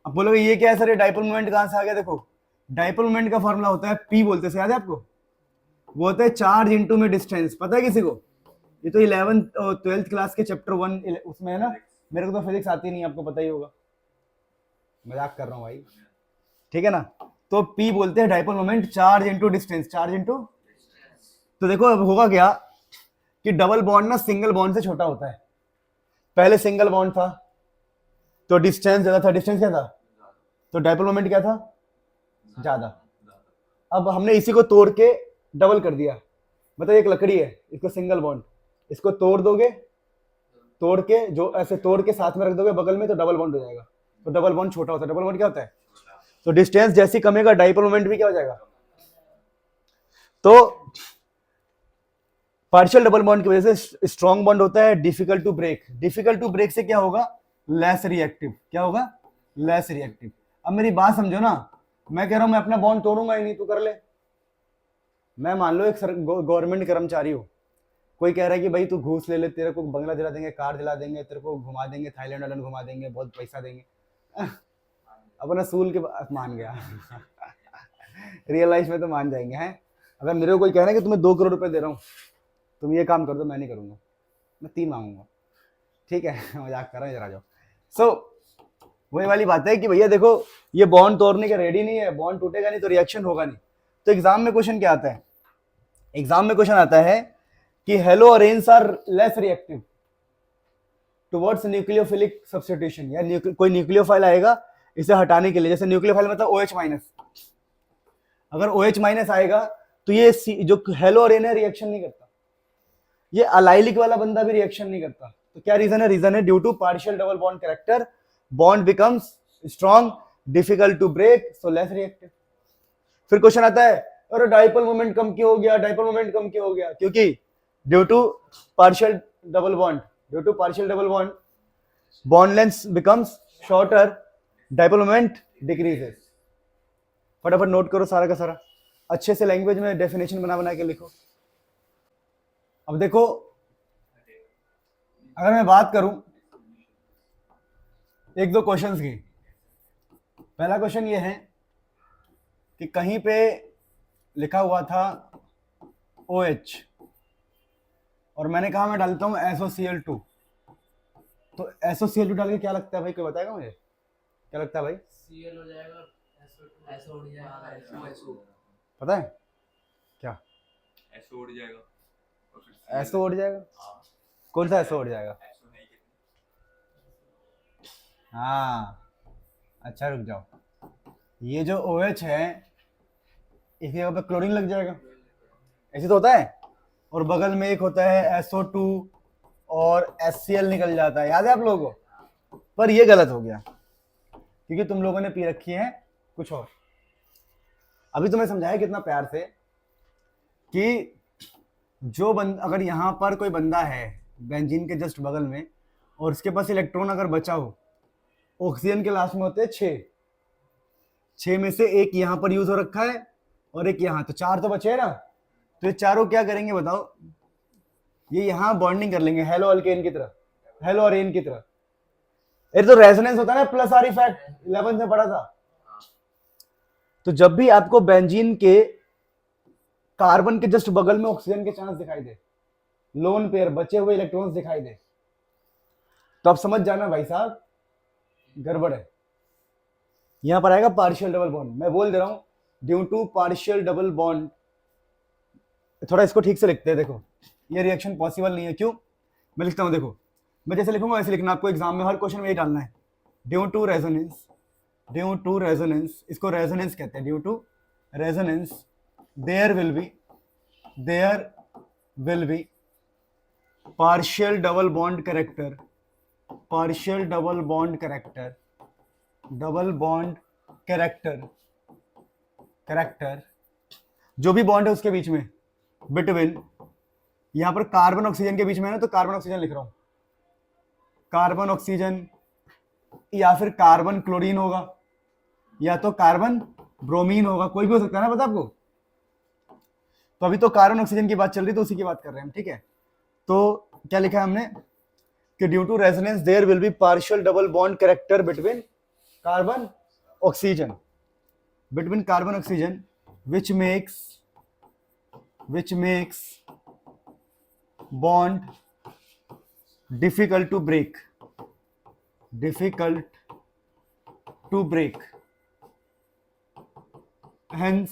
अब बोलोगे ये क्या है सर, ये डाइपोल मोमेंट कहां से आ गया? देखो डाइपोल मोमेंट का फॉर्मूला होता है पी, बोलते से याद है आपको? वो होता है चार्ज इनटू में डिस्टेंस। पता है किसी को? ये तो 11th और 12th क्लास के चैप्टर 1 उसमें है ना। मेरे को तो फिजिक्स आती नहीं, आपको पता ही होगा, मजाक कर रहा हूं भाई, ठीक है ना। तो पी बोलते हैं dipole moment, charge into distance, charge into. तो देखो अब होगा क्या कि डबल बॉन्ड ना सिंगल बॉन्ड से छोटा होता है। पहले सिंगल बॉन्ड था तो डिस्टेंस ज्यादा था, डिस्टेंस क्या था, तो डाइपोल मोमेंट क्या था, ज्यादा। अब हमने इसी को तोड़ के डबल कर दिया। मतलब एक लकड़ी है, इसको सिंगल बॉन्ड, इसको तोड़ दोगे, तोड़ के जो ऐसे तोड़ के साथ में रख दोगे बगल में, तो डबल बॉन्ड हो जाएगा। तो डबल बॉन्ड छोटा होता है, डबल बॉन्ड क्या होता है, तो डिस्टेंस जैसी कमेगा डाइपोल मोमेंट भी क्या हो जाएगा। तो पार्शियल डबल बॉन्ड की वजह से स्ट्रॉन्ग बॉन्ड होता है, difficult to break. Difficult to break से क्या होगा, लेस रिएक्टिव। क्या होगा, लेस रिएक्टिव। अब मेरी बात समझो ना, मैं कह रहा हूं मैं अपना बॉन्ड तोड़ूंगा ही नहीं, तू कर ले। मैं मान लो एक गवर्नमेंट कर्मचारी हूं, कोई कह रहा है कि भाई तू घूस ले ले, तेरे को बंगला दिला देंगे, कार दिला देंगे, तेरे को घुमा देंगे, थाईलैंड वालैंड घुमा देंगे, बहुत पैसा देंगे। अपना सूल के मान गया। रियल लाइफ में तो मान जाएंगे हैं। अगर मेरे को कोई कह रहा है कि तुम्हें 2 करोड़ रुपए दे रहा हूँ, तुम ये काम कर दो, मैं नहीं करूंगा, मैं 3 मांगूंगा, ठीक है। मजाक कर रहा है, जरा जाओ। सो वही वाली बात है कि भैया देखो ये बॉन्ड तोड़ने के रेडी नहीं है, बॉन्ड टूटेगा नहीं तो रिएक्शन होगा नहीं। तो एग्जाम में क्वेश्चन क्या आता है, एग्जाम में क्वेश्चन आता है कि haloarenes are less reactive towards nucleophilic substitution, या कोई न्यूक्लियोफाइल आएगा इसे हटाने के लिए, जैसे न्यूक्लियोफाइल मतलब OH माइनस, अगर OH माइनस आएगा तो ये जो हेलो अरेन है रिएक्शन नहीं करता, ये अलाइलिक वाला बंदा भी रिएक्शन नहीं करता। तो क्या रीजन है? रीजन है due to partial double bond character, bond becomes strong, difficult to break, so less reactive. फिर क्वेश्चन आता है अरे डाइपोल मोमेंट कम क्यों हो गया, डाइपोल मोमेंट कम क्यों हो गया? क्योंकि due to partial double bond, due to partial double bond bond length becomes shorter, dipole moment decreases. फटाफट नोट करो सारा का सारा, अच्छे से लैंग्वेज में डेफिनेशन बना बना के लिखो। अब देखो, अगर मैं बात करूं एक दो क्वेश्चंस की, पहला क्वेश्चन ये है कि कहीं पे लिखा हुआ था OH और मैंने कहा मैं डालता हूं SOCl2, तो SOCl2 डाल के क्या लगता है भाई, कोई बताएगा मुझे क्या लगता है भाई? Cl हो जाएगा, SO उड़ जाएगा, पता है क्या? SO उड़ जाएगा, SO उड़ जाएगा? कौन सा SO उड़ जाएगा? हाँ अच्छा रुक जाओ, ये जो OH है इसके ऊपर क्लोरीन लग जाएगा, ऐसे तो होता है, और बगल में एक होता है SO2 और HCl निकल जाता है, याद है आप लोगों को? पर ये गलत हो गया क्योंकि तुम लोगों ने पी रखी है कुछ और। अभी तुम्हें समझाया कितना प्यार से कि जो अगर यहाँ पर कोई बंदा है बेंजीन के जस्ट बगल में और उसके पास इलेक्ट्रॉन अगर बचा हो, ऑक्सीजन के लास्ट में होते हैं 6 में से एक यहाँ पर यूज हो रखा है और एक यहाँ, तो 4 तो बचे है ना। तो ये चारों क्या करेंगे बताओ? ये यहाँ बॉन्डिंग कर लेंगे हेलो अल्केन की तरह, हेलो अरेन की तरह। ये तो रेजोनेंस होता है ना, प्लस आर इफेक्ट 11 से पढ़ा था। तो जब भी आपको बेंजीन के कार्बन के जस्ट बगल में ऑक्सीजन के चांस दिखाई दे, लोन पेयर बचे हुए इलेक्ट्रॉन्स दिखाई दे, तो आप समझ जाना भाई साहब गड़बड़ है। यहां पर आएगा पार्शियल डबल बॉन्ड, मैं बोल दे रहा हूं due to partial double bond. थोड़ा इसको ठीक से लिखते हैं, देखो ये रिएक्शन पॉसिबल नहीं है। क्यों? मैं लिखता हूं, देखो मैं जैसे लिखूंगा वैसे लिखना, आपको एग्जाम में हर क्वेश्चन में यही डालना है। Due to resonance, due to resonance, इसको रेजोनेंस कहते हैं, due to resonance there will be partial double bond character, partial double bond character, double bond character जो भी बॉन्ड है उसके बीच में, बिटवीन, यहां पर कार्बन ऑक्सीजन के बीच में है ना, तो कार्बन ऑक्सीजन लिख रहा हूं, कार्बन ऑक्सीजन, या फिर कार्बन क्लोरीन होगा, या तो कार्बन ब्रोमीन होगा, कोई भी हो सकता है ना, पता आपको? तो अभी तो कार्बन ऑक्सीजन की बात चल रही, तो उसी की बात कर रहे हैं हम, ठीक है? तो क्या लिखा है हमने कि due to resonance there will be partial double bond character between carbon oxygen, between carbon oxygen which makes bond difficult to break, hence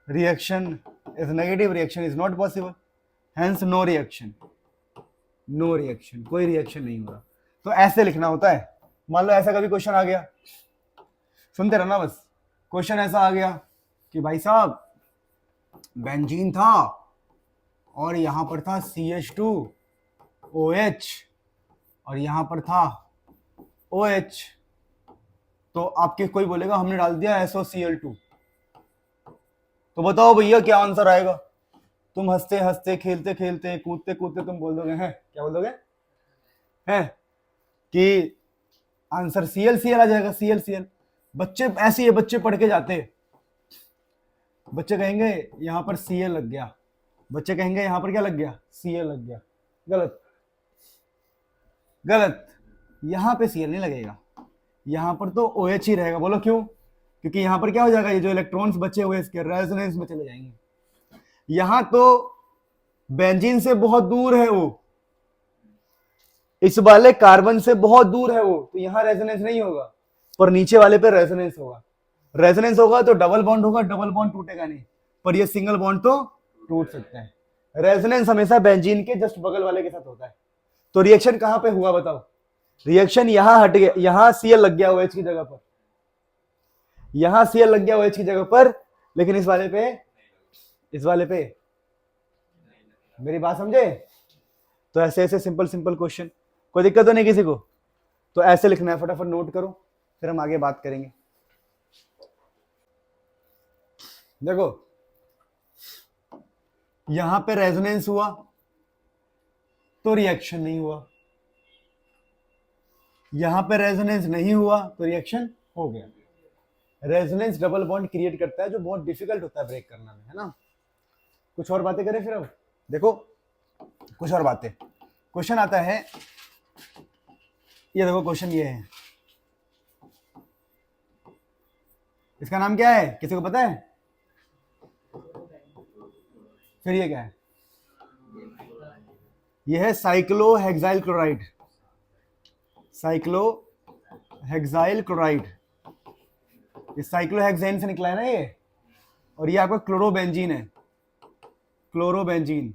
reaction is negative, reaction is not possible, hence no reaction, कोई reaction नहीं हो रहा। तो ऐसे लिखना होता है। मान लो ऐसा कभी क्वेश्चन आ गया, सुनते रहना बस, क्वेश्चन ऐसा आ गया कि भाई साहब बेंजीन था और यहां पर था CH2OH और यहां पर था OH, तो आपके कोई बोलेगा हमने डाल दिया SOCl2, तो बताओ भैया क्या आंसर आएगा? तुम हंसते हंसते खेलते खेलते कूदते कूदते तुम बोल दोगे, हैं क्या बोल दोगे? हैं कि आंसर CL आ जाएगा, CL। बच्चे ऐसे ही बच्चे पढ़ के जाते, बच्चे कहेंगे यहां पर Cl लग गया, बच्चे कहेंगे यहां पर क्या लग गया? Cl लग गया। गलत, यहां पे Cl नहीं लगेगा, यहां पर तो OH ही रहेगा। बोलो क्यों? क्योंकि यहां पर क्या हो जाएगा, ये जो इलेक्ट्रॉन्स बचे हुए इसके रेजोनेंस में चले जाएंगे। यहां तो बेंजीन से बहुत दूर है वो, इस वाले कार्बन से बहुत दूर है वो, तो यहां रेजोनेंस नहीं होगा, पर नीचे वाले पे रेजोनेंस होगा। रेजोनेंस होगा तो डबल बॉन्ड होगा, डबल बॉन्ड टूटेगा नहीं, पर ये सिंगल बॉन्ड तो टूट सकता है। रेजोनेंस हमेशा बेंजीन के जस्ट बगल वाले के साथ होता है। तो रिएक्शन कहां पे हुआ बताओ? रिएक्शन यहां हट गया, यहां सीएल लग गया OH की जगह पर, यहां सीएल लग गया OH की जगह पर, लेकिन इस वाले पे, इस वाले पे, मेरी बात समझे? तो ऐसे ऐसे सिंपल सिंपल क्वेश्चन, कोई दिक्कत तो नहीं किसी को? तो ऐसे लिखना है, फटाफट नोट करो, फिर हम आगे बात करेंगे। देखो यहां पे रेजोनेंस हुआ तो रिएक्शन नहीं हुआ, यहां पे रेजोनेंस नहीं हुआ तो रिएक्शन हो गया। रेजोनेंस डबल बॉन्ड क्रिएट करता है जो बहुत डिफिकल्ट होता है ब्रेक करना में, है ना। कुछ और बातें करें फिर अब। देखो कुछ और बातें, क्वेश्चन आता है, ये देखो क्वेश्चन ये है, इसका नाम क्या है, किसी को पता है? फिर ये क्या है? ये है साइक्लोहेक्साइल क्लोराइड, साइक्लोहेक्साइल क्लोराइड, ये साइक्लोहेक्सेन से निकला है ना ये, और ये आपका क्लोरोबेंजीन है, क्लोरोबेंजीन।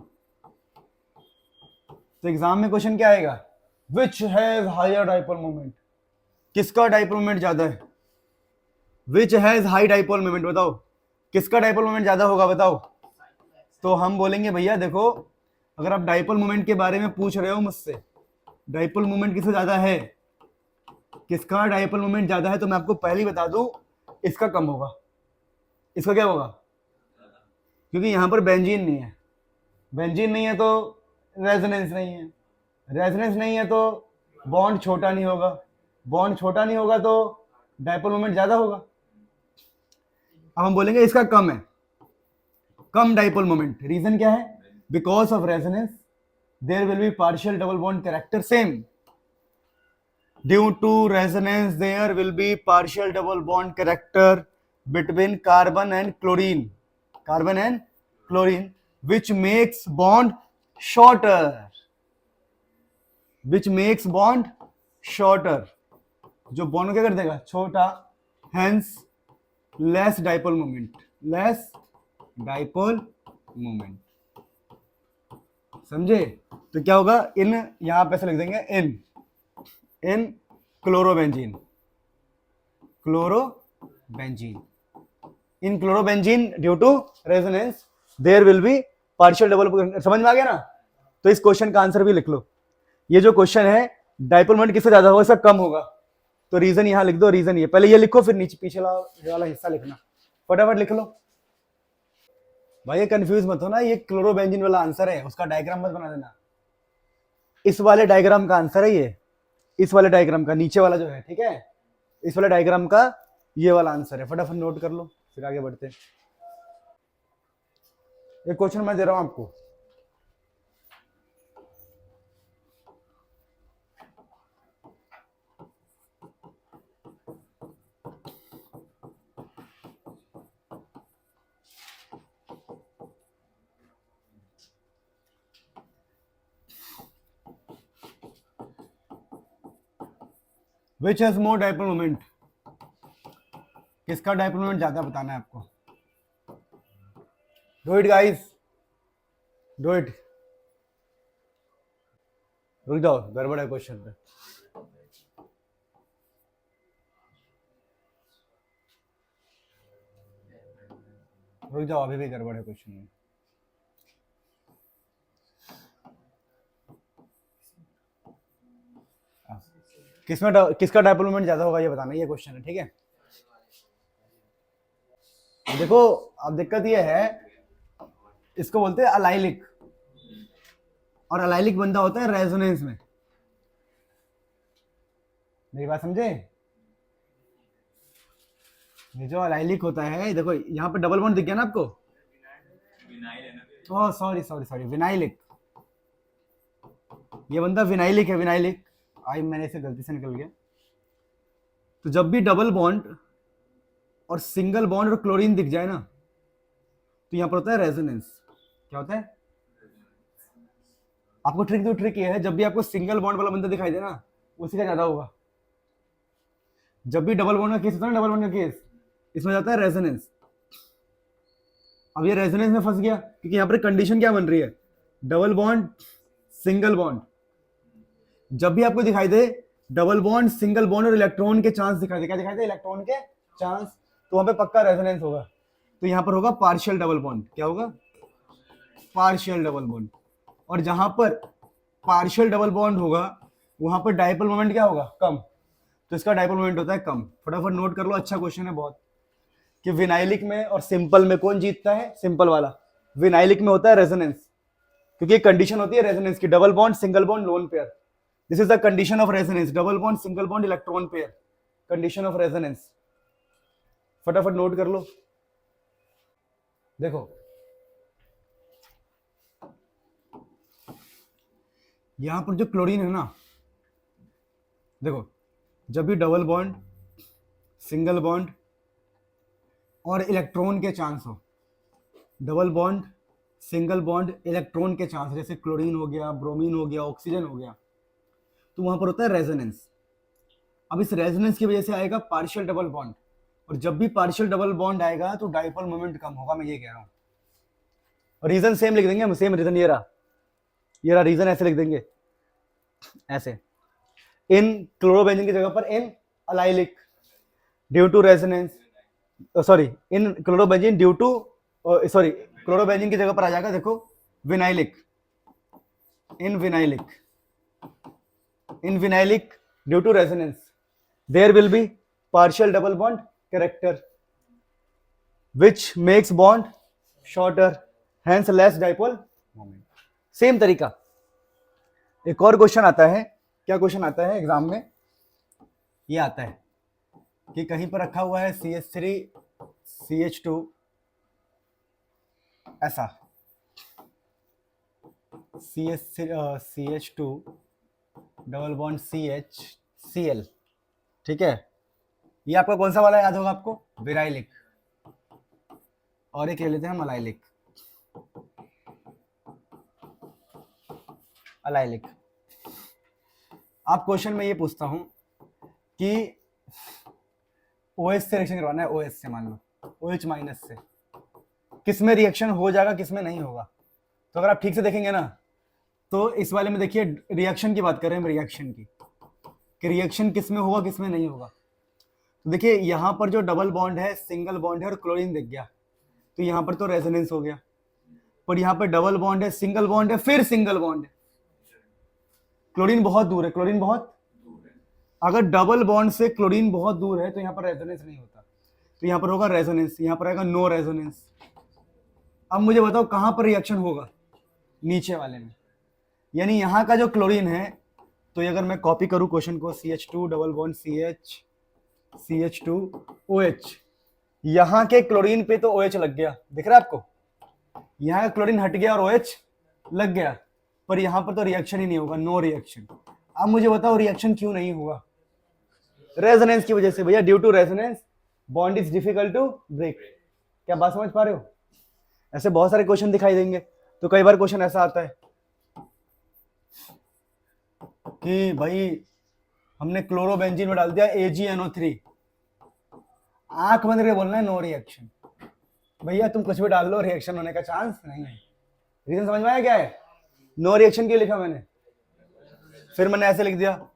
तो एग्जाम में क्वेश्चन क्या आएगा? Which has higher dipole moment, किसका डाइपोल मोमेंट ज्यादा है? Which has high dipole moment, बताओ किसका डाइपोल मोमेंट ज्यादा होगा, बताओ। तो हम बोलेंगे भैया देखो, अगर आप डाइपोल मोमेंट के बारे में पूछ रहे हो मुझसे, डाइपोल मोमेंट किसका ज्यादा है, किसका डाइपोल मोमेंट ज्यादा है, तो मैं आपको पहले ही बता दूं इसका कम होगा। इसका क्या होगा? क्योंकि यहां पर बेंजीन नहीं है, बेंजीन नहीं है तो रेजोनेंस नहीं है, रेजोनेंस नहीं है तो बॉन्ड छोटा नहीं होगा, बॉन्ड छोटा नहीं होगा तो डाइपोल मोमेंट ज्यादा होगा। अब हम बोलेंगे इसका कम है, कम डाइपोल मोमेंट। रीजन क्या है? Because of resonance there will be partial double bond character same, due to resonance there will be partial double bond character between carbon and chlorine, carbon and chlorine, which makes bond shorter, which makes bond shorter, जो bond क्या कर देगा? छोटा, hence less dipole moment, less dipole moment, समझे? तो क्या होगा? इन यहां पे ऐसे लिख देंगे, in chlorobenzene, chlorobenzene, in chlorobenzene due to resonance there will be partial double, समझ में आ गया ना? तो इस क्वेश्चन का आंसर भी लिख लो। ये जो क्वेश्चन है डाइपोल मोमेंट किससे ज्यादा होगा, इसका कम होगा, तो रीजन यहां लिख दो, रीजन ये, पहले ये लिखो फिर नीचे पीछे वाला हिस्सा लिखना, फटाफट लिख लो भाई, ये कंफ्यूज मत हो ना, ये क्लोरोबेंजीन वाला आंसर है, उसका डायग्राम मत बना देना, इस वाले डायग्राम का आंसर है ये, इस वाले डायग्राम का, नीचे वाला जो है, ठीक है, इस वाले डायग्राम का ये वाला आंसर है, फटाफट नोट कर लो फिर आगे बढ़ते हैं। एक क्वेश्चन मैं दे रहा हूं आपको, which has more dipole moment, किसका डाइपोल मोमेंट ज्यादा बताना है आपको। Do it guys, do it, रुक जाओ गड़बड़ है क्वेश्चन पे, रुक जाओ, अभी भी गड़बड़ है क्वेश्चन में। किसका डाइपोल मोमेंट ज्यादा होगा ये बताना, ये क्वेश्चन है, ठीक है। देखो अब दिक्कत ये है, इसको बोलते हैं अलाइलिक, और अलाइलिक बनता होता है रेजोनेंस में, मेरी बात समझे? ये जो अलाइलिक होता है, देखो यहाँ पे डबल बॉन्ड दिख गया ना आपको, oh sorry sorry sorry, vinylic, ये बनता विनाइलिक है, विनाइलिक, आई मैंने इसे गलती से निकल गया। तो जब भी डबल बॉन्ड और सिंगल बॉन्ड और क्लोरीन दिख जाए ना, तो यहां पर होता है रेजोनेंस। क्या होता है? आपको ट्रिक ये है, जब भी आपको सिंगल बॉन्ड वाला बंदा दिखाई दे ना, उसी का ज्यादा होगा। जब भी डबल बॉन्ड का केस होता है ना, डबल बॉन्ड का केस, इसमें जाता है रेजोनेंस। अब ये रेजोनेंस में फंस गया, क्योंकि यहाँ पर कंडीशन क्या बन रही है, डबल बॉन्ड, सिंगल बॉन्ड, जब भी आपको दिखाई दे डबल बॉन्ड, सिंगल बॉन्ड और इलेक्ट्रॉन के चांस दिखाई दे, क्या दिखाई दे? इलेक्ट्रॉन के चांस, तो वहां पे पक्का रेजोनेंस होगा। तो यहां पर होगा पार्शियल डबल बॉन्ड। क्या होगा? Partial double bond. और जहां पर पार्शियल डबल बॉन्ड होगा वहां पर डाइपोल मोमेंट क्या होगा? कम। तो इसका डाइपोल मोमेंट होता है कम। फटाफट नोट कर लो, अच्छा क्वेश्चन है बहुत, कि विनाइलिक में और सिंपल में कौन जीतता है? सिंपल वाला। विनाइलिक में होता है रेजोनेंस, क्योंकि एक कंडीशन होती है रेजोनेंस की, double bond, single bond, lone pair. This is the condition of resonance, double bond, single bond, electron pair, condition of resonance. फटाफट नोट कर लो। देखो यहां पर जो क्लोरीन है ना, देखो जब भी डबल बॉन्ड, सिंगल बॉन्ड और इलेक्ट्रॉन के चांस हो, double bond, single bond, electron के चांस, जैसे क्लोरीन हो गया, ब्रोमीन हो गया, ऑक्सीजन हो गया, तो वहां पर होता है रेजोनेंस। अब इस रेजोनेंस की वजह से आएगा पार्शियल डबल बॉन्ड, और जब भी पार्शियल डबल बॉन्ड आएगा तो डाइपोल मोमेंट कम होगा, मैं ये कह रहा हूं। और रीजन सेम लिख देंगे हम, सेम रीजन, ये रहा रीजन, ऐसे लिख देंगे, ऐसे, इन क्लोरोबेंजीन की जगह पर in allylic due to resonance, sorry in chlorobenzene due to, sorry chlorobenzene की जगह पर आ जाएगा, देखो vinylic, in vinylic, in vinylic due to resonance there will be partial double bond character which makes bond shorter, hence less dipole moment. Same तरीका एक और question आता है। क्या क्वेश्चन आता है एग्जाम में? ये आता है कि कहीं पर रखा हुआ है CH3 CH2 ऐसा, CH2 double bond CH Cl, ठीक है। ये आपका कौन सा वाला याद होगा आपको? विनाइलिक। और एक ले लेते हैं हम अलाइलिक, अलाइलिक। आप क्वेश्चन में ये पूछता हूं कि OH से रिएक्शन करवाना है, OH से, मान लो OH माइनस से, किस में रिएक्शन हो जाएगा, किस में नहीं होगा। तो अगर आप ठीक से देखेंगे ना, तो इस वाले में देखिए रिएक्शन की बात कर रहे हैं हम, रिएक्शन की, कि रिएक्शन किस में होगा, किस में नहीं होगा। तो देखिए यहां पर जो डबल बॉन्ड है, सिंगल बॉन्ड है और क्लोरीन दिख गया, तो यहां पर तो रेजोनेंस हो गया। पर यहां पर डबल बॉन्ड है, सिंगल बॉन्ड है, फिर सिंगल बॉन्ड है, क्लोरीन बहुत दूर है, क्लोरीन बहुत, अगर डबल बॉन्ड से क्लोरीन बहुत दूर है तो यहां पर रेजोनेंस नहीं होता, तो यहां पर होगा रेजोनेंस, यहां पर आएगा नो रेजोनेंस। अब मुझे बताओ कहां पर रिएक्शन होगा? नीचे वाले में, यानी यहां का जो क्लोरीन है, तो अगर मैं कॉपी करूं क्वेश्चन को, CH2 double bond CH2 OH, यहां के क्लोरीन पे तो OH लग गया, दिख रहा है आपको? यहां का क्लोरीन हट गया और OH लग गया, पर यहां पर तो रिएक्शन ही नहीं होगा, नो रिएक्शन। अब मुझे बताओ रिएक्शन क्यों नहीं हुआ? रेजोनेंस की वजह से भैया, due to resonance bond is difficult to break. क्या बात समझ पा रहे हो? ऐसे बहुत सारे क्वेश्चन दिखाई देंगे। तो कई बार क्वेश्चन ऐसा आता है कि भाई हमने क्लोरोबेंजीन में डाल दिया AgNO3, आंख बंद करके बोलना है नो रिएक्शन। भैया तुम कुछ भी डाल लो, रिएक्शन होने का चांस नहीं है। रीजन समझ में आया क्या है? नो रिएक्शन क्यों लिखा मैंने? फिर मैंने ऐसे लिख दिया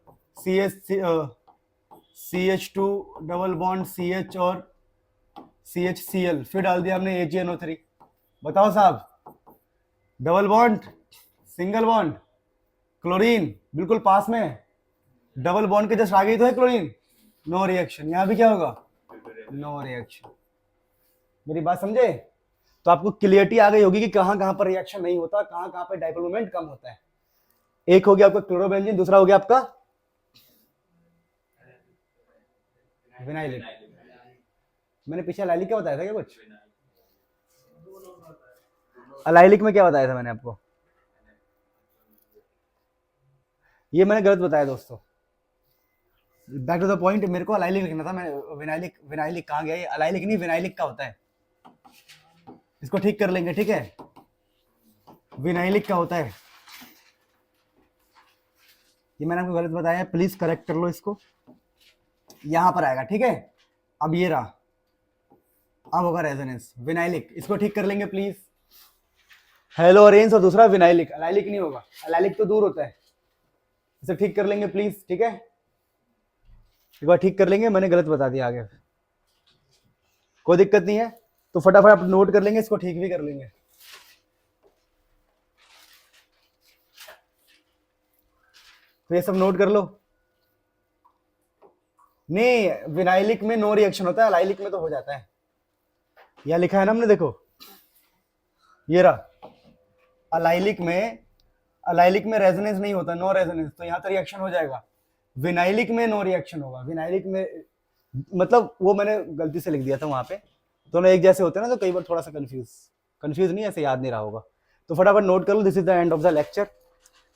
CH2 डबल बॉन्ड CH और CHCl, फिर डाल दिया हमने AgNO3। बताओ साहब, double bond, single bond, chlorine बिल्कुल पास में, डबल बॉन्ड के जस्ट आगे ही तो है क्लोरीन, नो रिएक्शन। यहां भी क्या होगा? No reaction. मेरी बात समझे? तो आपको क्लियरिटी आ गई होगी कि कहां कहां पर रिएक्शन नहीं होता, कहां कहां पर डाइपोल मोमेंट कम होता है। एक हो गया आपका क्लोरोबेंजीन, दूसरा हो गया आपका विनाइलिक। मैंने पीछे अलाइलिक क्या बताया था? क्या कुछ अलाइलिक में क्या बताया था मैंने आपको? ये मैंने गलत बताया दोस्तों। बैक टू द पॉइंट, मेरे को अलाइलिक लिखना था, मैंने विनाइलिक, विनाइलिक कहाँ गया? ये अलाइलिक नहीं, विनाइलिक का होता है। इसको ठीक कर लेंगे, ठीक है? विनाइलिक का होता है, ये मैंने आपको गलत बताया, प्लीज करेक्ट कर लो इसको। यहां पर आएगा, ठीक है? अब ये रहा, अब होगा रेजोनेंस, विनाइलिक। इसको ठीक कर लेंगे प्लीज। हेलोरेंस और दूसरा विनाइलिक। अलाइलिक नहीं होगा, अलाइलिक तो दूर होता है। इसे ठीक कर लेंगे प्लीज, ठीक है, एक बार ठीक कर लेंगे, मैंने गलत बता दिया आगे, कोई दिक्कत नहीं है। तो फटाफट आप नोट कर लेंगे, इसको ठीक भी कर लेंगे। तो ये सब नोट कर लो। नहीं, विनाइलिक में नो रिएक्शन होता है, अलाइलिक में तो हो जाता है। यह लिखा है ना हमने, देखो ये रहा। अलाइलिक में रेजोनेंस नहीं होता, नो रेजोनेंस, तो यहां तो रिएक्शन हो जाएगा। विनाइलिक में नो रिएक्शन होगा। विनाइलिक में मतलब वो मैंने गलती से लिख दिया था वहां पे, दोनों एक जैसे होते हैं ना, तो कई बार थोड़ा सा कंफ्यूज नहीं, ऐसे याद नहीं रहा होगा। तो फटाफट नोट कर लो, this is the end of the lecture.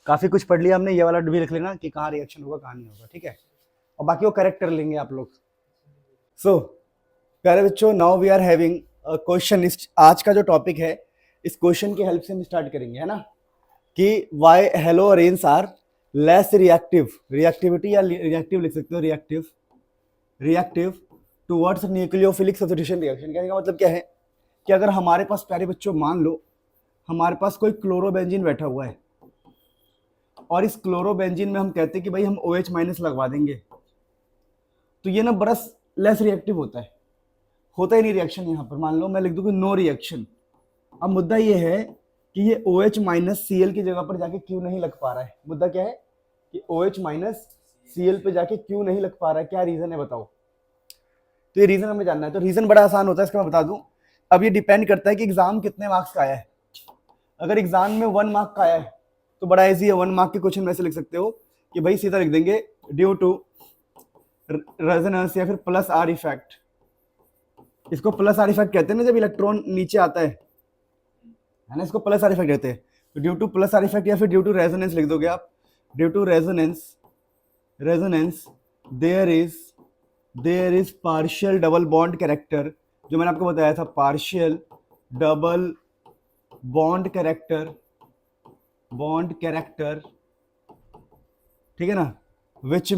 काफी कुछ पढ़ लिया हमने, ये वाला भी लिख लेना कि कहाँ रिएक्शन होगा कहाँ नहीं होगा, ठीक है, और बाकी वो करेक्ट कर लेंगे आप लोग। सो प्यारे बच्चों, now we are having question. आज का जो टॉपिक है, इस क्वेश्चन की हेल्प से हम स्टार्ट करेंगे, है ना, कि why haloarenes are less reactive, reactivity या रिएक्टिव लिख सकते हो, reactive towards nucleophilic substitution reaction. कहने का मतलब क्या है कि अगर हमारे पास, प्यारे बच्चों मान लो हमारे पास कोई क्लोरोबेंजीन बैठा हुआ है, और इस क्लोरोबेंजीन में हम कहते हैं कि भाई हम OH माइनस लगवा देंगे, तो ये ना बरस लेस रिएक्टिव होता ही नहीं रिएक्शन। यहाँ पर मान लो मैं लिख दूँ नो रिएक्शन। अब मुद्दा ये है कि ये OH माइनस Cl की जगह पर जाके क्यों नहीं लग पा रहा है। मुद्दा क्या है कि OH माइनस Cl पे जाके क्यों नहीं लग पा रहा है, क्या रीजन है बताओ। तो ये रीजन हमें जानना है। तो रीजन बड़ा आसान होता है, इसका मैं बता दूं। अब ये डिपेंड करता है कि एग्जाम कितने मार्क्स का आया है। अगर एग्जाम में 1 मार्क का आया है तो बड़ा इजी है, 1 मार्क के क्वेश्चन में से लिख सकते हो कि भाई सीधा लिख देंगे ड्यू टू रेजोनेंस या फिर प्लस आर इफेक्ट। इसको प्लस आर इफेक्ट कहते हैं ना, जब इलेक्ट्रॉन नीचे आता है ना, इसको प्लस आर इफेक्ट कहते हैं। तो due to plus R effect या फिर ड्यू टू रेजोनेंस लिख दोगे आप। Due to resonance there is partial double bond character, जो मैंने आपको बताया था, पार्शियल डबल बॉन्ड कैरेक्टर, ठीक है ना, which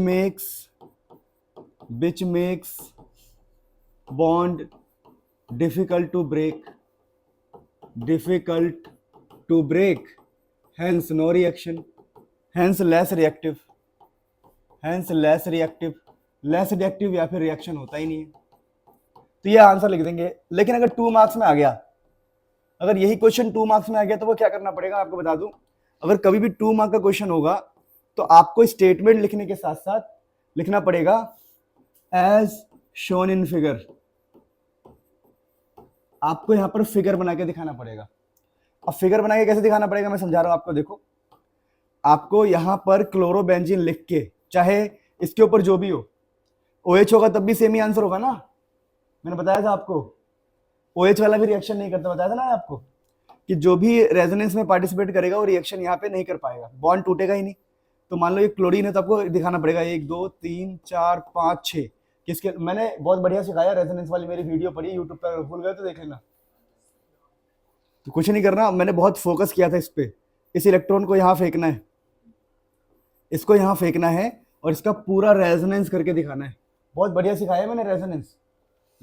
makes bond difficult to break, hence no reaction, hence less reactive, less reactive या फिर रिएक्शन होता ही नहीं है। तो ये आंसर लिख देंगे। लेकिन अगर 2 मार्क्स में आ गया, अगर यही क्वेश्चन 2 मार्क्स में आ गया, तो वो क्या करना पड़ेगा आपको बता दूं। अगर कभी भी 2 मार्क का क्वेश्चन होगा तो आपको स्टेटमेंट लिखने के साथ साथ लिखना पड़ेगा एज शोन इन फिगर। आपको यहां पर फिगर बना के दिखाना पड़ेगा। अब फिगर बना के कैसे दिखाना पड़ेगा, मैं समझा रहा हूं आपको। देखो, आपको यहां पर क्लोरोबेंजीन लिख के, चाहे इसके ऊपर जो भी हो, OH होगा तब भी सेम ही आंसर होगा ना। मैंने बताया था आपको, OH वाला भी रिएक्शन नहीं करता, बताया था ना आपको कि जो भी रेजोनेंस में पार्टिसिपेट करेगा वो रिएक्शन यहाँ पे नहीं कर पाएगा, बॉन्ड टूटेगा ही नहीं। तो मान लो ये क्लोरीन है तो आपको दिखाना पड़ेगा 1 2 3 4 5 6 किसके। मैंने बहुत बढ़िया सिखाया, रेजोनेंस वाली मेरी वीडियो पड़ी यूट्यूब पर, भूल गए तो देख लेना। तो कुछ नहीं करना, मैंने बहुत फोकस किया था इस पे। इस इलेक्ट्रॉन को यहाँ फेंकना है, इसको यहाँ फेंकना है, और इसका पूरा रेजोनेंस करके दिखाना है। बहुत बढ़िया सिखाया मैंने रेजोनेंस,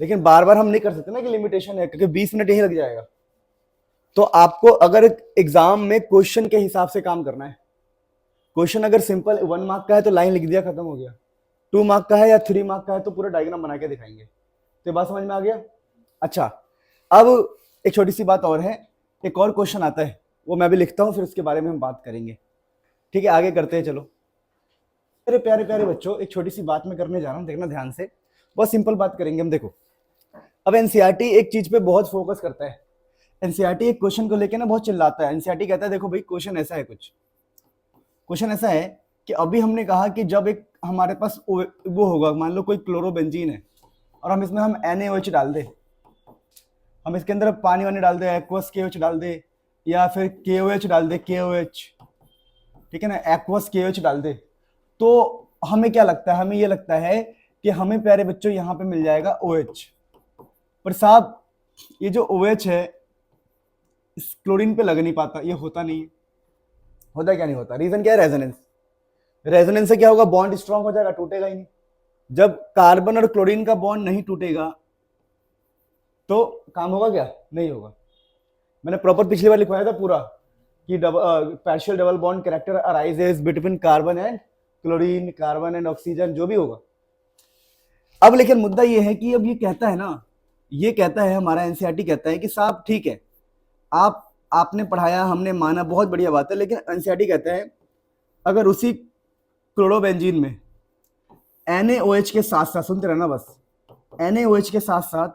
लेकिन बार बार हम नहीं कर सकते ना, कि लिमिटेशन है, क्योंकि 20 मिनट यही लग जाएगा। तो आपको अगर एग्जाम में क्वेश्चन के हिसाब से काम करना है। क्वेश्चन अगर सिंपल 1 मार्क का है तो लाइन लिख दिया, खत्म हो गया। 2 मार्क का है या 3 मार्क का है तो पूरा डायग्राम बना के दिखाएंगे। तो बात समझ में आ गया। अच्छा, अब एक छोटी सी बात और है, एक और क्वेश्चन आता है, वो मैं भी लिखता हूँ, फिर उसके बारे में हम बात करेंगे। ठीक है, आगे करते हैं। चलो मेरे प्यारे प्यारे बच्चों, एक छोटी सी बात मैं करने जा रहा हूँ, देखना ध्यान से। बहुत सिंपल बात करेंगे हम। देखो, अब एनसीईआरटी एक चीज पे बहुत फोकस करता है। एनसीईआरटी एक क्वेश्चन को लेके ना बहुत चिल्लाता है। एनसीईआरटी कहता है देखो भाई, क्वेश्चन ऐसा है, क्वेश्चन ऐसा है कि अभी हमने कहा कि जब एक हमारे पास वो होगा, मान लो कोई क्लोरोबेंजीन है, और हम इसमें NaOH डाल दे, हम इसके अंदर पानी वानी डाल दे, एक्वस KOH डाल दे, या फिर KOH डाल दे, KOH, ठीक है ना, एक्वस KOH डाल दे, तो हमें क्या लगता है, हमें ये लगता है कि हमें प्यारे बच्चों यहाँ पे मिल जाएगा OH। पर साहब, ये जो OH है इस क्लोरीन पे लग नहीं पाता, ये होता नहीं है। होता क्या नहीं होता, रीजन क्या है, रेजोनेंस से क्या होगा, बॉन्ड स्ट्रांग हो जाएगा, टूटेगा ही नहीं। जब कार्बन और क्लोरीन का बॉन्ड नहीं टूटेगा तो काम होगा क्या, नहीं होगा। मैंने प्रॉपर पिछली बार लिखवाया था पूरा कि partial double bond character arises between carbon and chlorine, carbon and oxygen, जो भी होगा। अब लेकिन मुद्दा ये है कि अब ये कहता है ना, ये कहता है हमारा एनसीईआरटी कहता है कि साहब ठीक है, आपने पढ़ाया, हमने माना, बहुत बढ़िया बात है, लेकिन एनसीईआरटी कहता है अगर उसी क्लोरोबेंजीन में NaOH के साथ साथ, सुनते रहना बस, NaOH के साथ साथ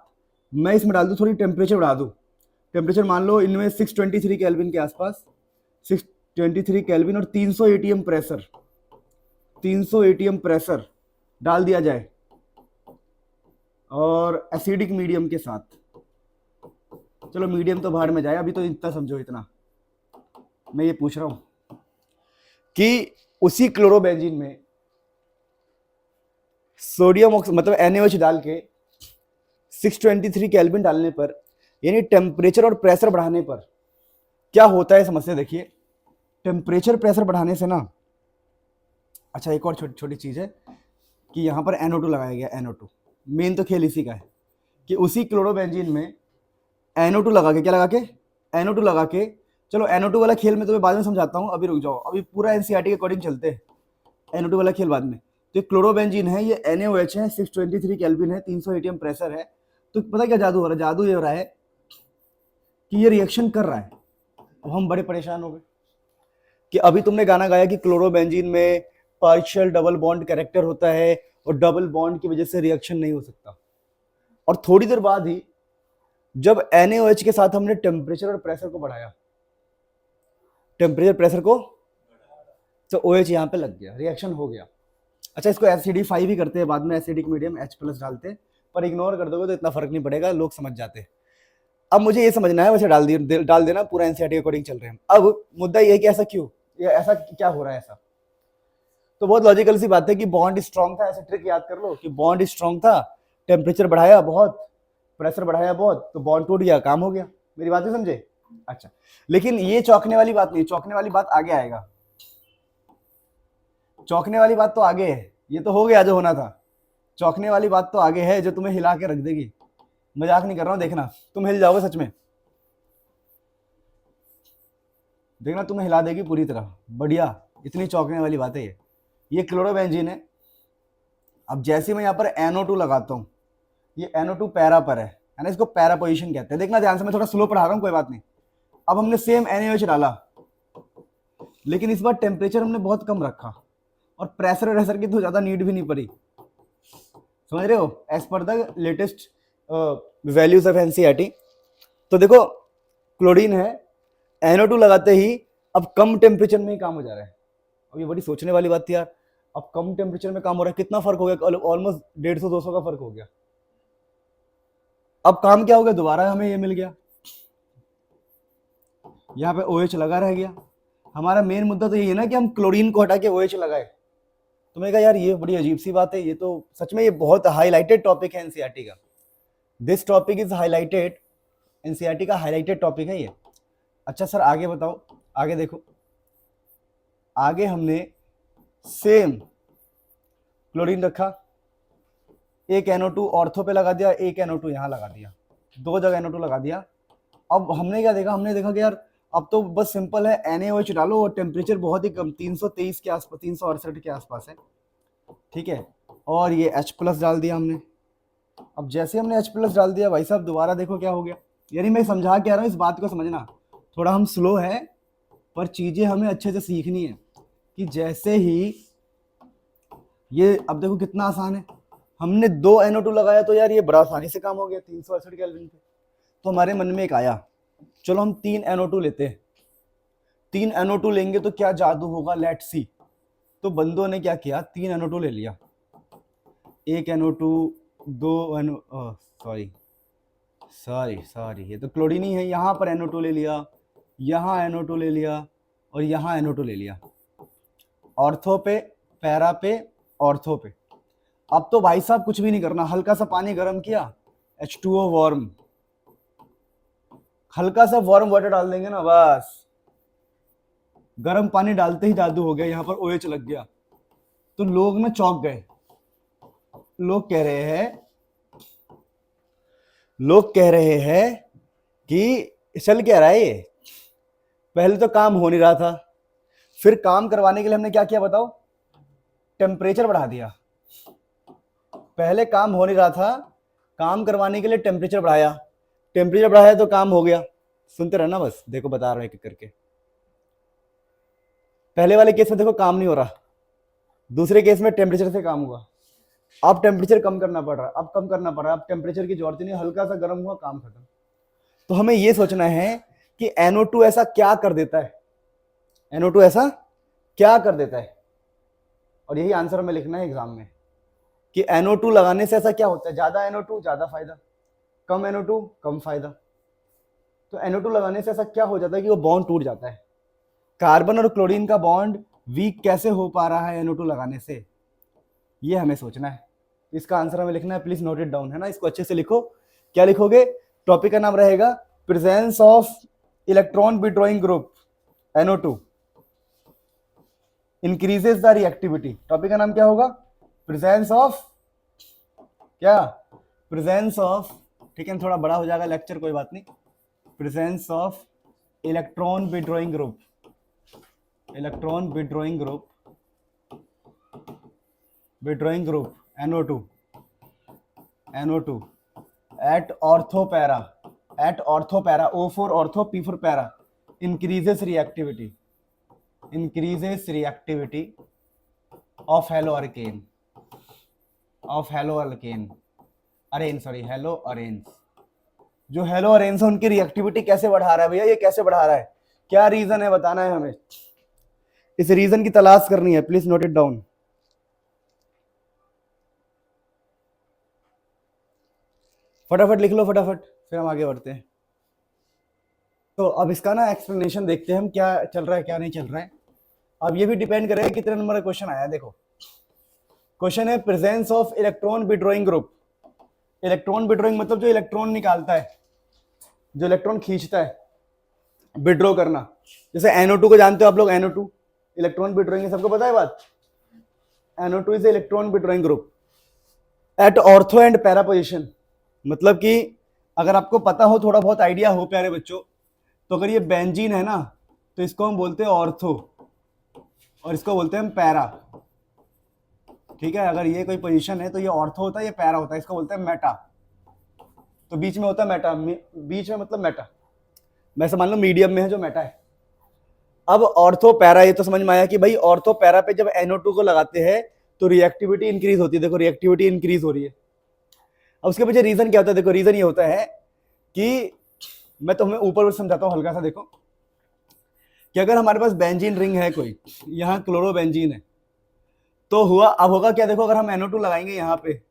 मैं इसमें डाल दूं, थोड़ी टेम्परेचर बढ़ा दूं, टेम्परेचर मान लो इनमें 623 केल्विन के आसपास, 623 केल्विन और 300 एटीएम प्रेशर, 300 एटीएम प्रेशर डाल दिया जाए और एसिडिक मीडियम के साथ, चलो मीडियम तो बाहर में जाए, अभी तो इतना समझो, इतना मैं ये पूछ रहा हूं कि उसी क्लोरोबेंजीन में सोडियम मतलब NaOH डाल के 623 केल्विन डालने पर, यानी टेम्परेचर और प्रेशर बढ़ाने पर क्या होता है समस्या देखिए। टेम्परेचर प्रेशर बढ़ाने से ना, अच्छा एक और छोटी छोटी चीज है कि यहाँ पर NO2 लगाया गया, NO2 मेन तो खेल इसी का है कि उसी क्लोरोबेंजीन में NO2 लगा के, क्या लगा के, NO2 लगा के, चलो NO2 वाला खेल में तुम्हें बाद में समझाता हूँ, अभी रुक जाओ, अभी पूरा एनसीईआरटी के अकॉर्डिंग चलते हैं, NO2 वाला खेल बाद में। तो क्लोरोबेंजीन है, ये NaOH है, 623 केल्विन है, 300 एटीएम प्रेशर है, तो पता क्या जादू हो रहा है, जादू ये हो रहा है कि ये रिएक्शन कर रहा है। अब हम बड़े परेशान हो गए कि अभी तुमने गाना गाया कि क्लोरोबेंजीन में पार्शियल डबल बॉन्ड कैरेक्टर होता है और डबल बॉन्ड की वजह से रिएक्शन नहीं हो सकता, और थोड़ी देर बाद ही जब NaOH के साथ हमने टेम्परेचर और प्रेशर को बढ़ाया, टेम्परेचर प्रेशर को, तो OH यहाँ पे लग गया, रिएक्शन हो गया। अच्छा इसको एसिडिफाई भी करते हैं बाद में, एसिडिक मीडियम H+ डालते हैं, पर इग्नोर कर दोगे तो इतना फर्क नहीं पड़ेगा, लोग समझ जाते हैं। अब मुझे ये समझना है, वैसे डाल देना, पूरा एनसीईआरटी के अकॉर्डिंग चल रहे हैं। अब मुद्दा ये है कि ऐसा क्यों, या ऐसा क्या हो रहा है ऐसा, तो बहुत लॉजिकल सी बात है कि बॉन्ड स्ट्रॉन्ग था, ऐसे ट्रिक याद कर लो कि बॉन्ड स्ट्रॉन्ग था, टेम्परेचर बढ़ाया बहुत, प्रेशर बढ़ाया बहुत, तो बॉन्ड टूट गया, काम हो गया। मेरी बात नहीं समझे? अच्छा, लेकिन ये चौंकने वाली बात नहीं, चौंकने वाली बात आगे आएगा, चौंकने वाली बात तो आगे है, ये तो हो गया जो होना था, चौंकने वाली बात तो आगे है जो तुम्हें हिला के रख देगी। मजाक नहीं कर रहा हूं, देखना तुम हिल जाओगे सच में, देखना तुम्हें हिला देगी पूरी तरह, बढ़िया, इतनी चौंकने वाली बात है ये क्लोरोबेंजीन है। अब जैसे मैं यहाँ पर NO2 लगाता हूँ, ये NO2 पैरा पर है ना, इसको पैरा पोजीशन कहते हैं। देखना ध्यान से, मैं थोड़ा स्लो पढ़ा रहा हूँ, कोई बात नहीं। अब हमने सेम NaOH डाला, लेकिन इस बार टेम्परेचर हमने बहुत कम रखा और प्रेशर व्रेशर की तो ज्यादा नीड भी नहीं पड़ी, समझ रहे हो, as per the latest values of NCERT. तो देखो क्लोरीन है, NO2 लगाते ही अब कम टेम्परेचर में ही काम हो जा रहा है। अब ये बड़ी सोचने वाली बात थी यार, अब कम टेम्परेचर में काम हो रहा है, कितना फर्क हो गया, ऑलमोस्ट 150-200 का फर्क हो गया। अब काम क्या हो गया, दोबारा हमें ये मिल गया, यहाँ पे OH लगा रह गया। हमारा मेन मुद्दा तो ये है ना कि हम क्लोरीन को हटा के OH लगाए। तो मैंने कहा यार ये बड़ी अजीब सी बात है, ये तो सच में ये बहुत हाईलाइटेड टॉपिक है एनसीईआरटी का, this topic is highlighted, NCERT का हाईलाइटेड टॉपिक है ये। अच्छा सर आगे बताओ, आगे देखो, आगे हमने सेम क्लोरीन रखा, एक NO2 ऑर्थो पे लगा दिया, एक NO2 यहाँ लगा दिया, दो जगह NO2 लगा दिया। अब हमने क्या देखा, हमने देखा कि यार अब तो बस सिंपल है, NaOH डालो और टेम्परेचर बहुत ही कम 323 के आसपास, 368 के आसपास है, ठीक है, और ये H+ डाल दिया हमने। अब जैसे हमने H+ डाल दिया भाई साहब, दोबारा देखो क्या हो गया। यानी मैं समझा के आ रहा हूँ, इस बात को समझना, थोड़ा हम स्लो है पर चीजें हमें अच्छे से सीखनी है कि जैसे ही ये, अब देखो कितना आसान है, हमने 2 NO2 लगाया तो यार ये बड़ा आसानी से काम हो गया 368 केल्विन पे। तो हमारे मन में एक आया, चलो हम 3 NO2 लेते हैं, 3 NO2 लेंगे तो क्या जादू होगा, लेट्स सी। तो बंदों ने क्या किया, 3 NO2 ले लिया, एक NO2, 2 सॉरी ये तो क्लोरीन ही है, यहाँ पर NO2 ले लिया, यहाँ NO2 ले लिया और यहाँ NO2 ले लिया, ऑर्थो पे, पैरा पे, ऑर्थो पे। अब तो भाई साहब कुछ भी नहीं करना, हल्का सा पानी गर्म किया, H2O वार्म, हल्का सा वार्म वाटर डाल देंगे ना, बस गर्म पानी डालते ही जादू हो गया, यहाँ पर OH लग गया। तो लोग ना चौंक गए, लोग कह रहे हैं कि चल क्या रहा है ये? पहले तो काम हो नहीं रहा था, फिर काम करवाने के लिए हमने क्या किया बताओ? टेम्परेचर बढ़ा दिया। पहले काम हो नहीं रहा था, काम करवाने के लिए टेम्परेचर बढ़ाया, टेम्परेचर बढ़ाया तो काम हो गया। सुनते रहना बस, देखो बता रहा हूं एक एक करके। पहले वाले केस में देखो काम नहीं हो रहा, दूसरे केस में टेम्परेचर से काम हुआ, अब टेम्परेचर कम करना पड़ रहा है, अब कम करना पड़ रहा है, अब टेम्परेचर की जरूरत नहीं, हल्का सा गर्म हुआ काम खत्म। तो हमें ये सोचना है कि NO2 ऐसा क्या कर देता है, NO2 ऐसा क्या कर देता है, और यही आंसर हमें लिखना है एग्जाम में कि NO2 लगाने से ऐसा क्या होता है। ज्यादा NO2 ज्यादा फायदा, कम NO2 कम फायदा। तो NO2 लगाने से ऐसा क्या हो जाता है कि वो बॉन्ड टूट जाता है। कार्बन और क्लोरीन का बॉन्ड वीक कैसे हो पा रहा है NO2 लगाने से, ये हमें सोचना है। इसका आंसर हमें लिखना है, प्लीज नोट इट डाउन, है ना, इसको अच्छे से लिखो। क्या लिखोगे? टॉपिक का नाम रहेगा presence of electron withdrawing group NO2 increases the reactivity. Topic का नाम क्या होगा? प्रेजेंस ऑफ, क्या? प्रेजेंस ऑफ, ठीक है, थोड़ा बड़ा हो जाएगा लेक्चर, कोई बात नहीं। Presence of electron withdrawing group, electron withdrawing group, withdrawing group NO2 at orthopara, at orthopara, O for ortho, P for para, increases reactivity, increases reactivity of haloalkane, of haloalkane, arranes, sorry, haloarenes। जो haloarenes है उनकी reactivity कैसे बढ़ा रहा है भैया, ये कैसे बढ़ा रहा है, क्या रीजन है बताना है हमें, इस रीजन की तलाश करनी है, प्लीज नोट इट डाउन। फटाफट लिख लो फटाफट, फिर हम आगे बढ़ते हैं। तो अब इसका ना एक्सप्लेनेशन देखते हैं हम, क्या चल रहा है क्या नहीं चल रहा है। अब ये भी डिपेंड करेगा कितने नंबर का क्वेश्चन आया। देखो क्वेश्चन है presence of electron withdrawing group. Electron withdrawing मतलब जो इलेक्ट्रॉन निकालता है, जो इलेक्ट्रॉन खींचता है, विड्रॉ करना। जैसे NO2 को जानते हो आप लोग, NO2 इलेक्ट्रॉन विड्रॉइंग, सबको पता है बात। NO2 is electron withdrawing group at ortho and para position. मतलब कि अगर आपको पता हो, थोड़ा बहुत आइडिया हो प्यारे बच्चों, तो अगर ये बेंजीन है ना, तो इसको हम बोलते हैं ऑर्थो और इसको बोलते हैं हम पैरा। ठीक है, अगर ये कोई पोजीशन है तो ये ऑर्थो होता है, ये पैरा होता है, इसको बोलते हैं मेटा। तो बीच में होता है मेटा, बीच में मतलब मेटा, वैसे मान लो मीडियम में है जो मेटा है। अब ऑर्थो पैरा, ये तो समझ में आया कि भाई ऑर्थो पैरा पे जब NO2 को लगाते हैं तो रिएक्टिविटी इंक्रीज होती है। देखो रिएक्टिविटी इंक्रीज हो रही है। अब उसके पीछे रीजन क्या होता है? देखो रीजन ये होता है कि मैं तुम्हें ऊपर समझाता हूँ हल्का सा। देखो कि अगर हमारे पास बेंजीन रिंग है कोई, यहाँ क्लोरोबेंजीन है, तो हुआ अब होगा क्या? देखो अगर हम NO2 लगाएंगे यहाँ पे,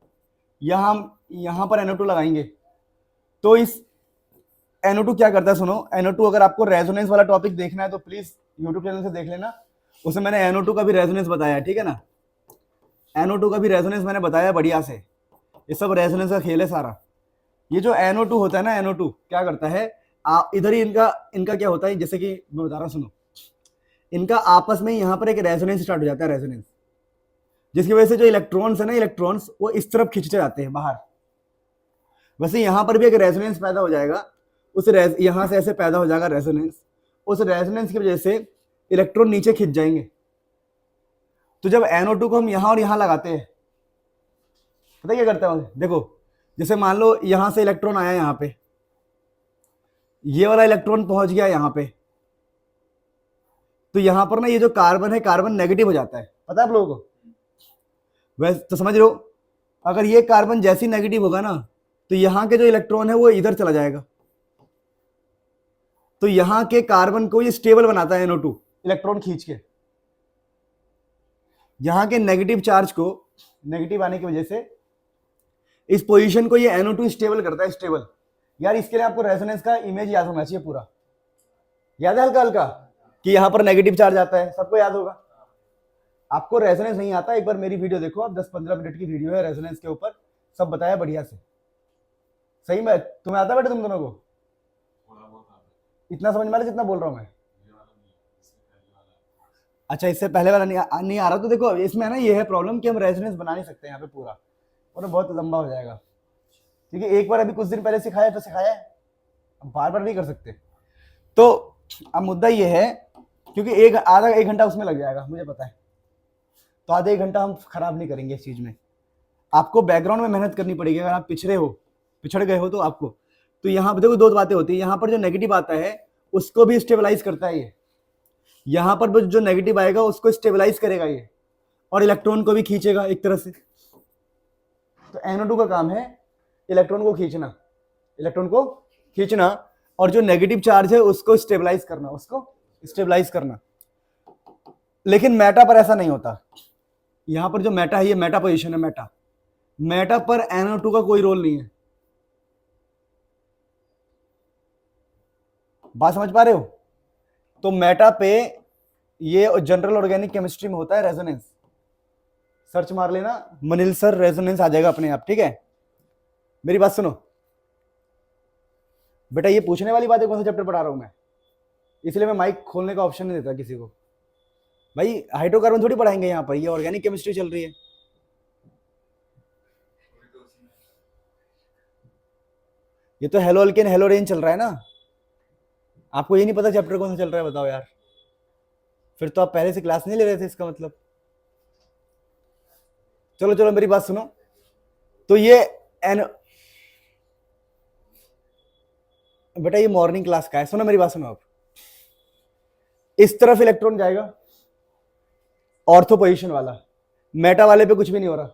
यहाँ पर NO2 लगाएंगे तो इस NO2 क्या करता है, सुनो। NO2 अगर आपको रेजोनेंस वाला टॉपिक देखना है तो प्लीज यूट्यूब चैनल से देख लेना, उसमें मैंने NO2 का भी रेजोनेंस बताया है, ठीक है ना। NO2 का भी रेजोनेंस मैंने बताया बढ़िया से, ये सब रेजोनेंस का खेल है सारा। ये जो NO2 होता है ना, NO2 क्या करता है, इधर ही इनका क्या होता है, जैसे कि मैं बता रहा हूँ सुनो, इनका आपस में यहाँ पर एक रेजोनेंस स्टार्ट हो जाता है, रेजोनेंस, जिसकी वजह से जो इलेक्ट्रॉन्स है ना, इलेक्ट्रॉन्स वो इस तरफ खींचते जाते हैं बाहर। वैसे यहाँ पर भी एक रेजोनेंस पैदा हो जाएगा, यहाँ से ऐसे पैदा हो जाएगा रेजोनेंस, उस रेजोनेंस की वजह से इलेक्ट्रॉन नीचे खिंच जाएंगे। तो जब NO2 को हम यहाँ और यहाँ लगाते हैं, पता क्या करता है? देखो जैसे मान लो यहाँ से इलेक्ट्रॉन आया, यहाँ पे ये वाला इलेक्ट्रॉन पहुंच गया यहाँ पे, तो यहाँ पर ना ये जो कार्बन है, कार्बन नेगेटिव हो जाता है, पता है आप लोगों को? वैसे तो समझ लो, अगर ये कार्बन जैसी नेगेटिव होगा ना, तो यहाँ के जो इलेक्ट्रॉन है वो इधर चला जाएगा। तो यहाँ के कार्बन को ये स्टेबल बनाता है NO2, इलेक्ट्रॉन खींच के। यहाँ के नेगेटिव चार्ज को, नेगेटिव आने की वजह से इस पोजीशन को ये NO2 स्टेबल करता है, स्टेबल। यार इसके लिए आपको रेजोनेंस का इमेज याद होना चाहिए पूरा, याद है हल्का हल्का कि यहाँ पर नेगेटिव चार्ज आता है, सबको याद होगा। आपको रेजोनेंस नहीं आता, एक बार मेरी वीडियो देखो आप, 10-15 मिनट की वीडियो है रेजोनेंस के ऊपर, सब बताया बढ़िया से। सही में तुम्हें आता बेटा, तुम दोनों को इतना समझ में आ रहा जितना बोल रहा हूँ मैं? अच्छा, इससे पहले वाला नहीं आ रहा। तो देखो इसमें है ना, ये है प्रॉब्लम कि हम रेजोनेंस बना नहीं सकते यहाँ पे पूरा, और बहुत लंबा हो जाएगा। ठीक है, एक बार अभी कुछ दिन पहले सिखाया तो सिखाया है, अब बार बार नहीं कर सकते। तो अब मुद्दा ये है, क्योंकि आधा एक घंटा उसमें लग जाएगा मुझे पता है, तो आधा एक घंटा हम खराब नहीं करेंगे इस चीज में। आपको बैकग्राउंड में मेहनत करनी पड़ेगी, अगर आप पिछड़ गए हो तो आपको। तो यहाँ देखो दो बातें होती है, यहाँ पर जो नेगेटिव आता है उसको भी स्टेबलाइज करता है ये, यहाँ पर जो नेगेटिव आएगा उसको स्टेबलाइज करेगा ये, और इलेक्ट्रॉन को भी खींचेगा एक तरह से। तो NO2 का काम है इलेक्ट्रॉन को खींचना, और जो नेगेटिव चार्ज है उसको स्टेबलाइज करना, लेकिन मेटा पर ऐसा नहीं होता। यहां पर जो मेटा है ये मेटा पोजीशन है, मेटा पर NO2 का कोई रोल नहीं है। बात समझ पा रहे हो? तो मेटा पे ये जनरल ऑर्गेनिक केमिस्ट्री में होता है रेजोनेंस। सर्च मार लेना मनिल सर, रेजोनेंस आ जाएगा अपने आप, ठीक है। मेरी बात सुनो बेटा, ये पूछने वाली बात है कौन सा चैप्टर पढ़ा रहा हूं मैं, इसलिए मैं माइक खोलने का ऑप्शन नहीं देता किसी को। भाई हाइड्रोकार्बन थोड़ी पढ़ाएंगे यहाँ पर, ये ऑर्गेनिक केमिस्ट्री चल रही है। ये तो हेलो अल्केन हेलो रेन चल रहा है ना, आपको ये नहीं पता चैप्टर कौन सा चल रहा है? बताओ यार, फिर तो आप पहले से क्लास नहीं ले रहे थे इसका मतलब। चलो मेरी बात सुनो, तो ये बेटा ये मॉर्निंग क्लास का है, सुनो मेरी बात सुनो। आप इस तरफ इलेक्ट्रॉन जाएगा ऑर्थो पोजीशन वाला, मेटा वाले पे कुछ भी नहीं हो रहा,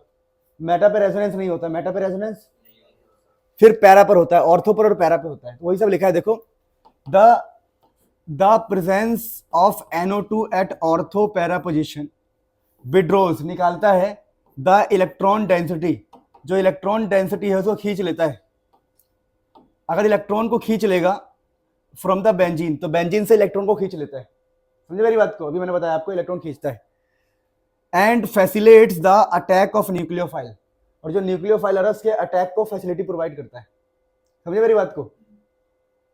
मेटा पे रेजोनेंस नहीं होता, मेटा पे रेजोनेंस फिर पैरा पर होता है, ऑर्थो पर और पैरा पे होता है। वही सब लिखा है देखो, the presence of NO2 at ortho para position withdraws, निकालता है द इलेक्ट्रॉन डेंसिटी, जो इलेक्ट्रॉन डेंसिटी है उसको खींच लेता है। अगर इलेक्ट्रॉन को खींच लेगा फ्रॉम द बेंजीन, तो बेंजीन से इलेक्ट्रॉन को खींच लेता है। समझे मेरी बात को? अभी मैंने बताया आपको इलेक्ट्रॉन खींचता है। And facilitates the attack of nucleophile, और जो न्यूक्लियोफाइल है उसके अटैक को फैसिलिटी प्रोवाइड करता है। समझे मेरी बात को?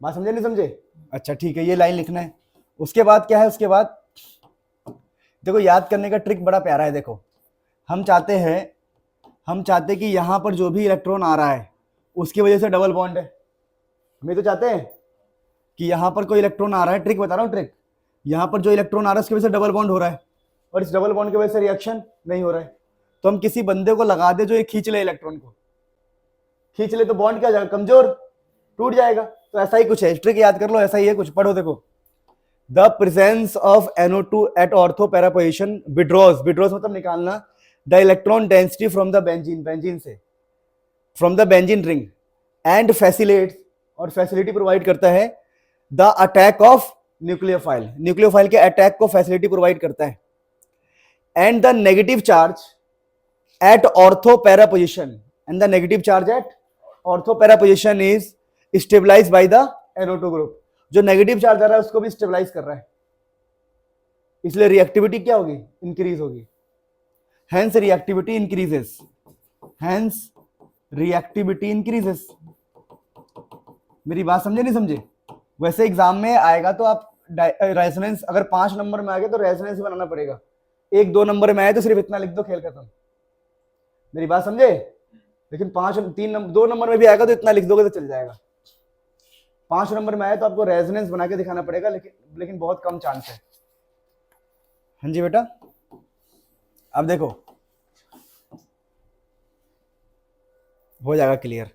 बात समझे नहीं समझे? अच्छा ठीक है, ये लाइन लिखना है। उसके बाद क्या है? उसके बाद देखो याद करने का ट्रिक बड़ा प्यारा है। देखो हम चाहते हैं कि यहां पर जो भी इलेक्ट्रॉन आ रहा है उसकी वजह से डबल बॉन्ड है। हम ये तो चाहते हैं कि यहां पर कोई इलेक्ट्रॉन आ रहा है, ट्रिक बता रहा हूं, ट्रिक, यहां पर जो इलेक्ट्रॉन आ रहा है उसकी वजह से डबल बॉन्ड हो रहा है, और इस डबल बॉन्ड की वजह से रिएक्शन नहीं हो रहा है। तो हम किसी बंदे को लगा दे जो ये खींच ले, इलेक्ट्रॉन को खींच ले, तो बॉन्ड क्या जाएगा? कमजोर, टूट जाएगा। तो ऐसा ही कुछ है, ट्रिक याद कर लो, ऐसा ही है कुछ। पढ़ो देखो, the presence of NO2 at ortho para position withdraws मतलब निकालना, the electron density from the benzene से, from the benzene ring, and facilitates, और फैसिलिटी प्रोवाइड करता है द अटैक ऑफ न्यूक्लियोफाइल के अटैक को फैसिलिटी प्रोवाइड करता है। And the negative charge at ortho para position, and the negative charge at ortho para position is stabilize by the NO2 group. जो negative charge आ रहा है उसको भी stabilise कर रहा है, इसलिए रिएक्टिविटी क्या होगी? इंक्रीज होगी। Hence reactivity increases. मेरी बात समझे नहीं समझे? वैसे एग्जाम में आएगा तो आप रेजोनेंस, अगर 5 नंबर में आ गए तो रेजोनेंस ही बनाना पड़ेगा, 1-2 नंबर में आए तो सिर्फ इतना लिख दो, खेल खत्म। मेरी बात समझे? लेकिन 2 नंबर में भी आएगा तो इतना लिख दोगे तो चल जाएगा। 5 नंबर में आए तो आपको रेजोनेंस बना के दिखाना पड़ेगा, लेकिन बहुत कम चांस है। हाँ जी बेटा, अब देखो हो जाएगा क्लियर।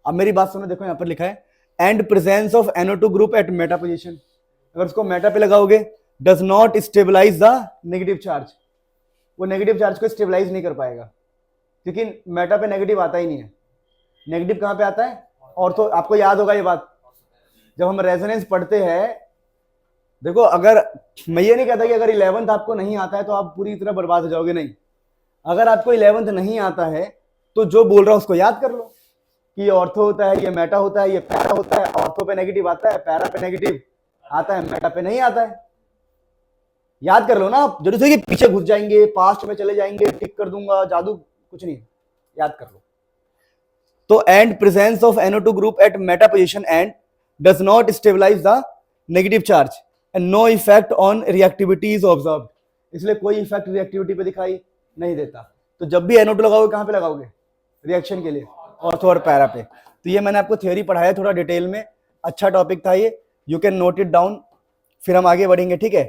अब मेरी बात सुनो, देखो यहां पर लिखा है and presence of NO2 group at meta position, अगर उसको मेटा पे लगाओगे, does not stabilize the negative charge, वो नेगेटिव चार्ज को स्टेबलाइज नहीं कर पाएगा, क्योंकि मेटा पे नेगेटिव आता ही नहीं है। नेगेटिव कहां पे आता है? ऑर्थो। आपको याद होगा ये बात, जब हम रेजोनेंस पढ़ते हैं, देखो अगर मैं ये नहीं कहता कि अगर 11th आपको नहीं आता है तो आप पूरी तरह बर्बाद हो जाओगे, नहीं। अगर आपको 11th नहीं आता है तो जो बोल रहा हूं उसको याद कर लो कि ये ऑर्थो होता है, ये मेटा होता है, ये पैरा होता है। ऑर्थो पे नेगेटिव आता है, पैरा पे नेगेटिव आता है, मेटा पे नहीं आता है। याद कर लो ना, जरूरी है कि पीछे घुस जाएंगे, पास्ट में चले जाएंगे, टिक कर दूंगा, जादू कुछ नहीं, याद कर लो। तो and presence of NO2 group at meta position and does not stabilize the negative charge and no effect on reactivity is observed, इसलिए कोई इफेक्ट रिएक्टिविटी पे दिखाई नहीं देता। तो जब भी NO2 लगाओगे कहां पे लगाओगे? रिएक्शन के लिए ऑर्थो और पैरा पे। तो ये मैंने आपको थ्योरी पढ़ाया थोड़ा डिटेल में, अच्छा टॉपिक था ये। You can note it down, फिर हम आगे बढ़ेंगे, ठीक है।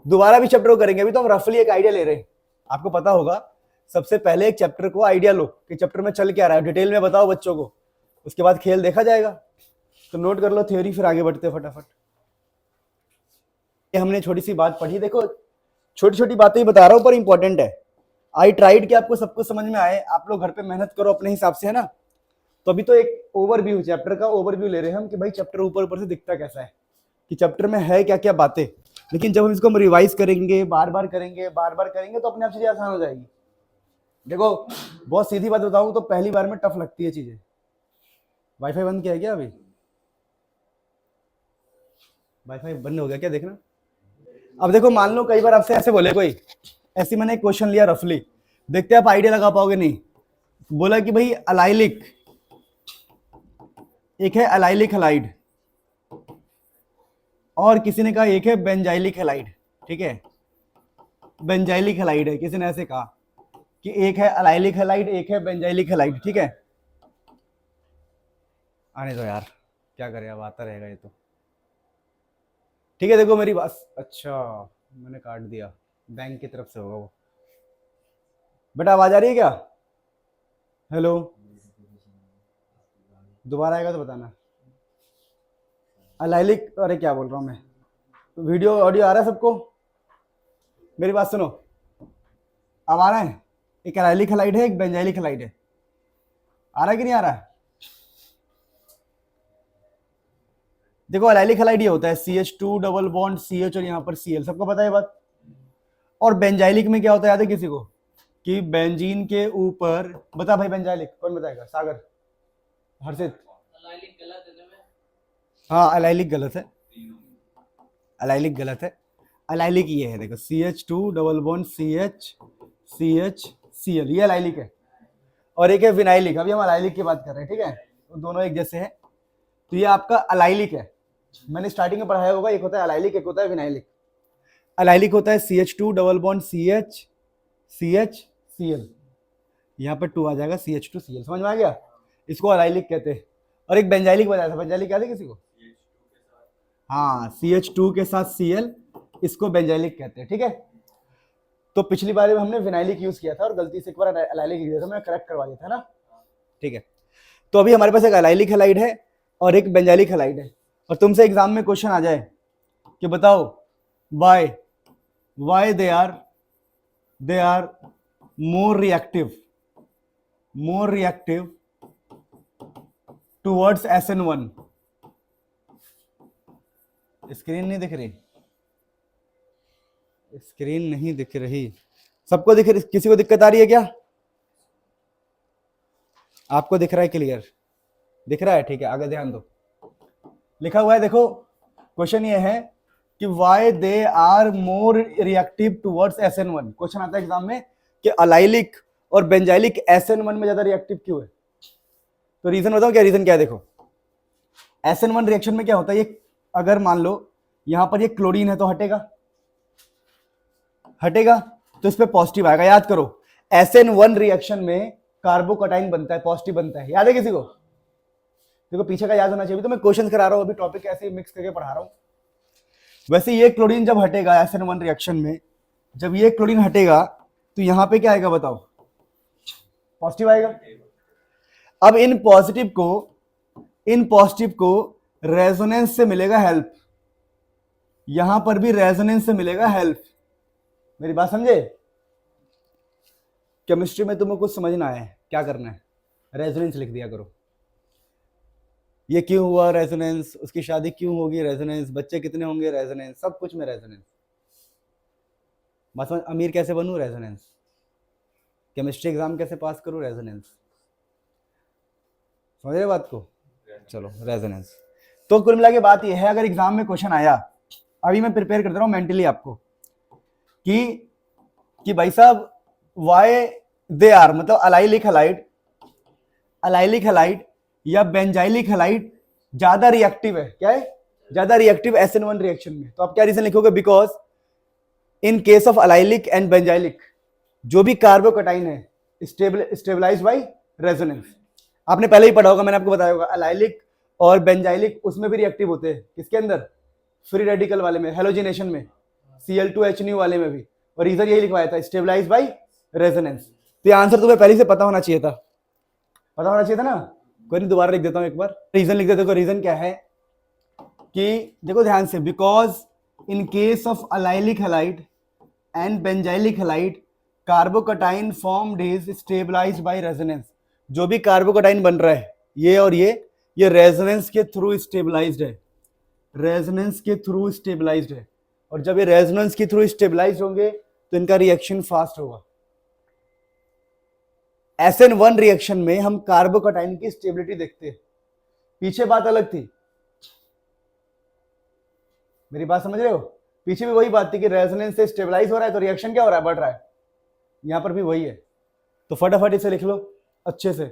दोबारा भी चैप्टर को करेंगे, अभी तो हम रफली एक आइडिया ले रहे हैं। आपको पता होगा सबसे पहले एक चैप्टर को आइडिया लो कि चैप्टर में चल क्या रहा है, डिटेल में बताओ बच्चों को, उसके बाद खेल देखा जाएगा। तो नोट कर लो थ्योरी, फिर आगे बढ़ते हैं फटाफट। ये हमने छोटी सी बात पढ़ी, देखो छोटी छोटी बातें ही बता रहा हूं पर इंपॉर्टेंट है। आई ट्राइड कि आपको सब कुछ समझ में आए, आप लोग घर पे मेहनत करो अपने हिसाब से, है ना। तो अभी तो एक ओवरव्यू, चैप्टर का ओवरव्यू ले रहे हैं हम कि भाई चैप्टर ऊपर ऊपर से दिखता कैसा है, कि चैप्टर में है क्या क्या बातें। लेकिन जब हम इसको रिवाइज करेंगे, बार बार करेंगे तो अपने आप चीजें आसान हो जाएगी। देखो बहुत सीधी बात बताऊं तो पहली बार में टफ लगती है चीजें। वाईफाई बंद किया है क्या? अभी वाईफाई बंद हो गया क्या, देखना। अब देखो मान लो कई बार आपसे ऐसे बोले कोई, ऐसे मैंने एक क्वेश्चन लिया रफली, देखते हैं आप आइडिया लगा पाओगे नहीं। बोला कि भाई अलाइलिक, एक है अलाइलिक हैलाइड और किसी ने कहा एक है बेंजाइलिक हैलाइड, ठीक है। बेंजाइलिक हैलाइड है, किसी ने ऐसे कहा कि एक है अलाइलिक हैलाइड, एक है बेंजाइलिक हैलाइड, ठीक है। आने दो यार, क्या करें, अब आता रहेगा ये तो, ठीक है। देखो मेरी बात, अच्छा मैंने काट दिया, बैंक की तरफ से होगा वो। बेटा आवाज आ रही है क्या? हेलो, दोबारा आएगा तो बताना। अलाइलिक, अरे क्या बोल रहा हूँ मैं, वीडियो ऑडियो आ रहा है सबको? मेरी बात सुनो, अब आ रहा है? एक अलाइलिक हैलाइड है, एक बेंजाइलिक हैलाइड है, आ रहा है कि नहीं आ रहा है? देखो अलाइलिक हैलाइड ये होता है CH2 डबल बॉन्ड CH और यहाँ पर Cl, सबको पता है बात। और बेंजाइलिक में क्या होता है, याद है किसी को? कि बेंजीन के ऊपर, बता भाई बेंजाइलिक कौन बताएगा? सागर, हर्षित। अलाइलिक गलत है ना? हाँ अलाइलिक गलत है, अलाइलिक गलत है। अलाइलिक ये है देखो, CH2 double bond CH Cl, ये अलाइलिक है। और एक है विनाइलिक, अभी हम अलाइलिक की बात कर रहे हैं, ठीक है। तो दोनों एक जैसे हैं, तो ये आपका अलाइलिक है। मैंने स्टार्टिंग में पढ़ाया होगा, एक होता है अलाइलिक, एक होता है विनाइलिक। अलाइलिक होता है CH2 double bond CH Cl, यहाँ पर 2 आ जाएगा CH2 Cl, समझ में आ गया? इसको अलाइलिक कहते हैं। और एक बेंजाइलिक बताया था, बेंजाइलिक याद है किसी को? हाँ CH2 के साथ Cl, इसको बेंजाइलिक कहते हैं, ठीक है। तो पिछली बार हमने विनाइलिक यूज किया था और गलती से एक बार अलाइलिक लिख दिया था, मैं करेक्ट करवा दिया था ना, ठीक है। तो अभी हमारे पास एक अलाइलिक हैलाइड है और एक बेंजाइलिक हैलाइड है। और तुमसे एग्जाम में क्वेश्चन आ जाए कि बताओ why they are more reactive towards SN1। Screen नहीं दिख रही, स्क्रीन नहीं दिख रही, सबको दिख रही? किसी को दिक्कत आ रही है क्या? आपको दिख रहा है क्लियर? दिख रहा है, ठीक है। आगे ध्यान दो, लिखा हुआ है देखो, क्वेश्चन ये है कि why they are more reactive towards SN1। Question आता है एग्जाम में कि अलाइलिक और बेंजाइलिक SN1 में ज्यादा रिएक्टिव क्यों है। तो रीजन बताओ, क्या रीजन क्या है? देखो SN1 रिएक्शन में क्या होता है, ये अगर मान लो यहां पर ये क्लोरीन है तो हटेगा तो इस पे पॉजिटिव आएगा। याद करो SN1 रिएक्शन में कार्बोकटाइन बनता है, पॉजिटिव बनता है, याद है किसी को? देखो पीछे का याद होना चाहिए, तो मैं क्वेश्चन करा रहा हूं, अभी टॉपिक ऐसे मिक्स करके पढ़ा रहा हूं। वैसे ये क्लोरीन जब हटेगा SN1 रिएक्शन में, जब ये क्लोरीन हटेगा तो यहां पे क्या आएगा बताओ? पॉजिटिव आएगा। अब इन पॉजिटिव को रेजोनेंस से मिलेगा हेल्प, यहां पर भी रेजोनेंस से मिलेगा हेल्प। मेरी बात समझे? केमिस्ट्री में तुम्हें कुछ समझना है, क्या करना है? रेजोनेंस लिख दिया करो। ये क्यों हुआ रेजोनेंस, उसकी शादी क्यों होगी रेजोनेंस, बच्चे कितने होंगे रेजोनेंस, सब कुछ में रेजोनेंस। बात समझ? अमीर कैसे बनूं रेजोनेंस, केमिस्ट्री एग्जाम कैसे पास करूं रेजोनेंस। समझ रहे बात को? चलो रेजोनेंस। तो कुल मिला के बात ये है, अगर एग्जाम में क्वेश्चन आया, अभी मैं प्रिपेयर कर रहा हूं मेंटली आपको कि भाई साहब वाई दे आर, मतलब अलाइलिक हैलाइड या बेंजाइलिक हैलाइड ज्यादा रिएक्टिव है, क्या है? ज्यादा रिएक्टिव SN1 रिएक्शन में। तो आप क्या रीजन लिखोगे? Because in case of allylic and benzylic, जो भी कार्बोकटाइन है स्टेबलाइज बाय रेजोनेंस। आपने पहले ही पढ़ा होगा, मैंने आपको बताया होगा अलाइलिक और बेंजाइलिक उसमें भी रिएक्टिव होते हैं, किसके अंदर, फ्री रेडिकल वाले में, हेलोजिनेशन में, Cl2H वाले में भी। और रीजन यही लिखवाया था, स्टेबलाइज बाय रेजोनेंस। तो ये आंसर तुम्हें पहले से पता होना चाहिए था, पता होना चाहिए था ना। कोई नहीं, दोबारा लिख देता हूं एक बार, रीजन लिख देते। रीजन क्या है कि देखो ध्यान से, because in case of allylic halide and benzylic halide carbocation formed is stabilized by resonance. जो भी कार्बोकटाइन बन रहा है ये और ये रेजोनेंस के थ्रू स्टेबलाइज्ड है, रेजोनेंस के थ्रू स्टेबलाइज्ड है। और जब ये रेजोनेंस के थ्रू स्टेबलाइज होंगे तो इनका रिएक्शन फास्ट होगा। SN1 रिएक्शन में हम कार्बोकटाइन की स्टेबिलिटी देखते हैं, पीछे बात अलग थी, मेरी बात समझ रहे हो, पीछे भी वही बात थी कि रेजोनेंस से स्टेबलाइज हो रहा है तो रिएक्शन क्या हो रहा है, बढ़ रहा है। यहां पर भी वही है। तो फटाफट इसे लिख लो अच्छे से।